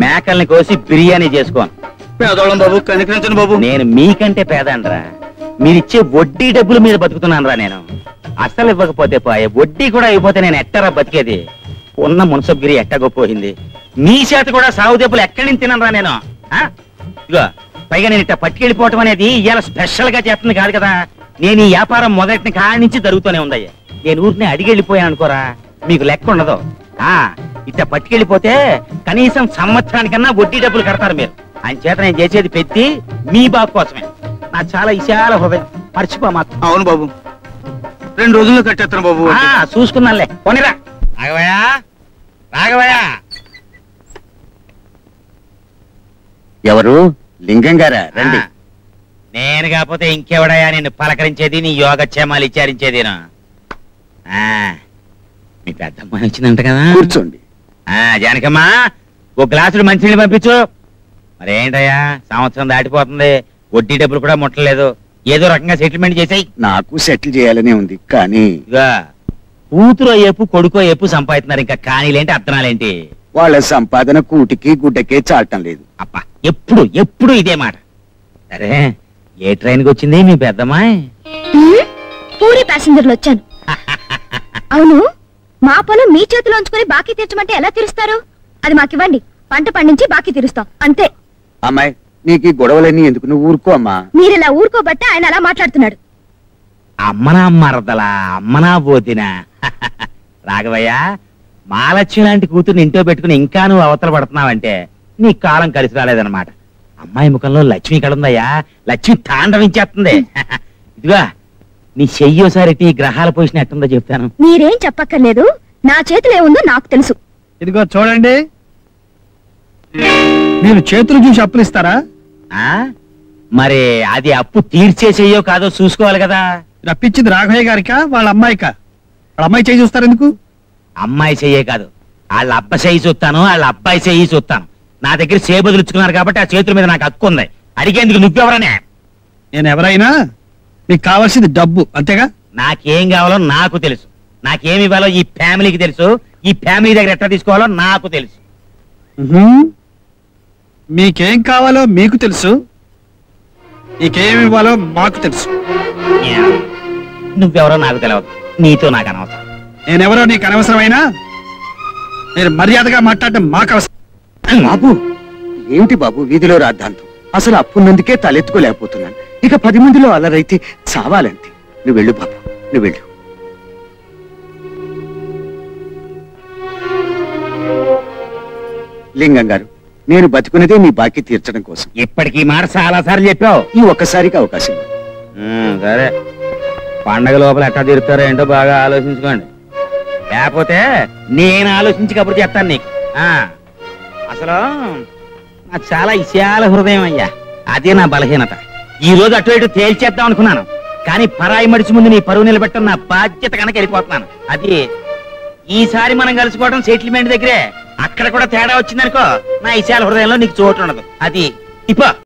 మేకల్ని కోసి బిర్యానీ చేసుకోను. పేదోళం బాబు, కనికరించండి బాబు. నేను మీకంటే పేదండ్రా. మీరిచ్చే వడ్డీ డబ్బులు మీద బతుకుతున్నాను రా. నేను అసలు ఇవ్వకపోతే పోయే, వడ్డీ కూడా అయిపోతే నేను ఎట్టరా బతికేది? ఉన్న మున్సబ్గిరి ఎట్టగొప్పోయింది. మీ చేత కూడా సాగు దెబ్బలు ఎక్కడి నుంచి తినరా నేను? ఇగో పైగా నేను ఇట్ట పట్టుకెళ్ళిపోవటం అనేది ఇవాళ స్పెషల్ గా చేస్తుంది కాదు కదా. నేను ఈ వ్యాపారం మొదటి కాడి నుంచి జరుగుతూనే ఉందయ్యా. నేను ఊరిని అడిగెళ్ళిపోయాను అనుకోరా, మీకు లెక్క ఉండదు. ఇట్ట పట్టుకెళ్ళిపోతే కనీసం సంవత్సరానికన్నా వడ్డీ డబ్బులు కడతారు మీరు. ఆయన చేత నేను చేసేది పెట్టి మీ బాబు కోసమే. నా చాలా విశాల హృదయం, మర్చిపో మాత్రం. అవును బాబు, 2 రోజుల్లో కట్టేస్తాను బాబు. చూసుకున్నానులే, పోనీరా. రాఘవయ్యా. ఎవరు? లింగం గారా? రండి. నేను కాకపోతే ఇంకెవడయా నిన్ను పలకరించేది, నీ యోగక్షేమాలు విచారించేది? మీ పెద్దమ్మ వచ్చిందంట కదా, కూర్చోండి. జానకమ్మా, ఓ గ్లాసుడు మంచినీళ్ళు పంపించు. మరేంటయ్యా, సంవత్సరం దాటిపోతుంది, వడ్డీ డబ్బులు కూడా ముట్టలేదు. ఏదో రకంగా సెటిల్మెంట్ చేసాయి. నాకు సెటిల్ చేయాలనే ఉంది, కానీ కూతురు అయ్యేపు కొడుకు అయ్యేపు సంపాదిస్తున్నారు. ఇంకా కానీలేంటి అర్థనాలేంటి? వాళ్ళ సంపాదన కూటికి గుడ్డకే చాలటం లేదు. అబ్బా, ఎప్పుడు ఇదే మాట. సరే, ఏ ట్రైన్కి వచ్చింది మీ పెద్దమ్మాయి? పూరి ప్యాసింజర్లు వచ్చాను. అవును, మా పొలం మీ చేతిలో ఉంచుకొని బాకీ తీర్చమంటే ఎలా తీరుస్తారు? అది మాకివ్వండి, పంట పండించి బాకీ తీరుస్తాం అంతే. అమ్మాయి, నీకు ఈ గొడవలన్నీ ఎందుకు? నువ్వు ఊరుకో అమ్మా. మీరిలా ఊరుకోబట్టే ఆయన అలా మాట్లాడుతున్నాడు. అమ్మనా మరదలా, అమ్మనా పోతినా? రాఘవయ్య, మాలక్ష్మి లాంటి కూతుర్ని ఇంట్లో పెట్టుకుని ఇంకా నువ్వు అవతల పడుతున్నావంటే నీ కాలం కలిసి రాలేదన్నమాట. అమ్మాయి ముఖంలో లక్ష్మి కడుందయ్యా, లక్ష్మి తాండవించేస్తుంది. ఇదిగా నీ చెయ్యి ఒకసారి ఈ గ్రహాల పొజిషన్ ఎట్టుందో చెప్తాను. మీరేం చెప్పక్కర్లేదు, నా చేతిలో ఏముందో నాకు తెలుసు. ఇదిగో చూడండి, మీరు చేతులు చూసి అప్పులు ఇస్తారా? మరి అది అప్పు తీర్చేసేయో కాదో చూసుకోవాలి కదా. రప్పించింది రాఘవయ్య గారికా వాళ్ళ అమ్మాయికా? వాళ్ళ అమ్మాయి చేయి చూస్తారు ఎందుకు? అమ్మాయి చెయ్యే కాదు, వాళ్ళ అబ్బ చెయ్యి చూస్తాను, వాళ్ళ అబ్బాయి చెయ్యి చూస్తాను. నా దగ్గర చేబదులుచుకున్నారు కాబట్టి ఆ చేతుల మీద నాకు హక్కు ఉంది. అడిగేందుకు నువ్వెవరనే? నేను ఎవరైనా మీకు కావాల్సింది డబ్బు అంతేగా? నాకేం కావాలో నాకు తెలుసు, నాకేమి ఇవ్వాలో ఈ ఫ్యామిలీకి తెలుసు, ఈ ఫ్యామిలీ దగ్గర ఎట్లా తీసుకోవాలో నాకు తెలుసు. మీకేం కావాలో మీకు తెలుసు, నీకేమి ఇవ్వాలో మాకు తెలుసు. నువ్వెవరో నాకు తెలియదు, నీతో నాకు అనవసరం. నేనెవరో నీకు అనవసరమైనా నేను మర్యాదగా మాట్లాడటం మాకు అవసరం. బాబు ఏమిటి బాబు వీధిలో రాద్దాంతం? అసలు అప్పున్నందుకే తలెత్తుకోలేకపోతున్నాను. ఇక 10 మందిలో అలరైతే చావాలంతే. నువ్వు వెళ్ళు బాబు, నువ్వు వెళ్ళు. లింగం గారు, నేను బతుకున్నదే మీ బాకీ తీర్చడం కోసం. ఇప్పటికీ మాట చాలా సార్లు చెప్పావు. ఈ ఒక్కసారికి అవకాశం. సరే, పండగ లోపల ఎట్లా తీరుతారో ఏంటో బాగా ఆలోచించుకోండి. లేకపోతే నేను ఆలోచించి కబురు చెప్తాను నీకు. అసలు నాకు చాలా విశాల హృదయం అయ్యా, అదే నా బలహీనత. ఈ రోజు అటు ఇటు తేల్చేద్దాం అనుకున్నాను, కానీ పరాయి మడిచి ముందు నీ పరువు నిలబెట్టడం నా బాధ్యత కనుక వెళ్ళిపోతున్నాను. అది ఈసారి మనం కలుసుకోవడం సెటిల్మెంట్ దగ్గరే. అక్కడ కూడా తేడా వచ్చిందనుకో, నా విశాల హృదయంలో నీకు చోటు ఉండదు. అది ఇప్ప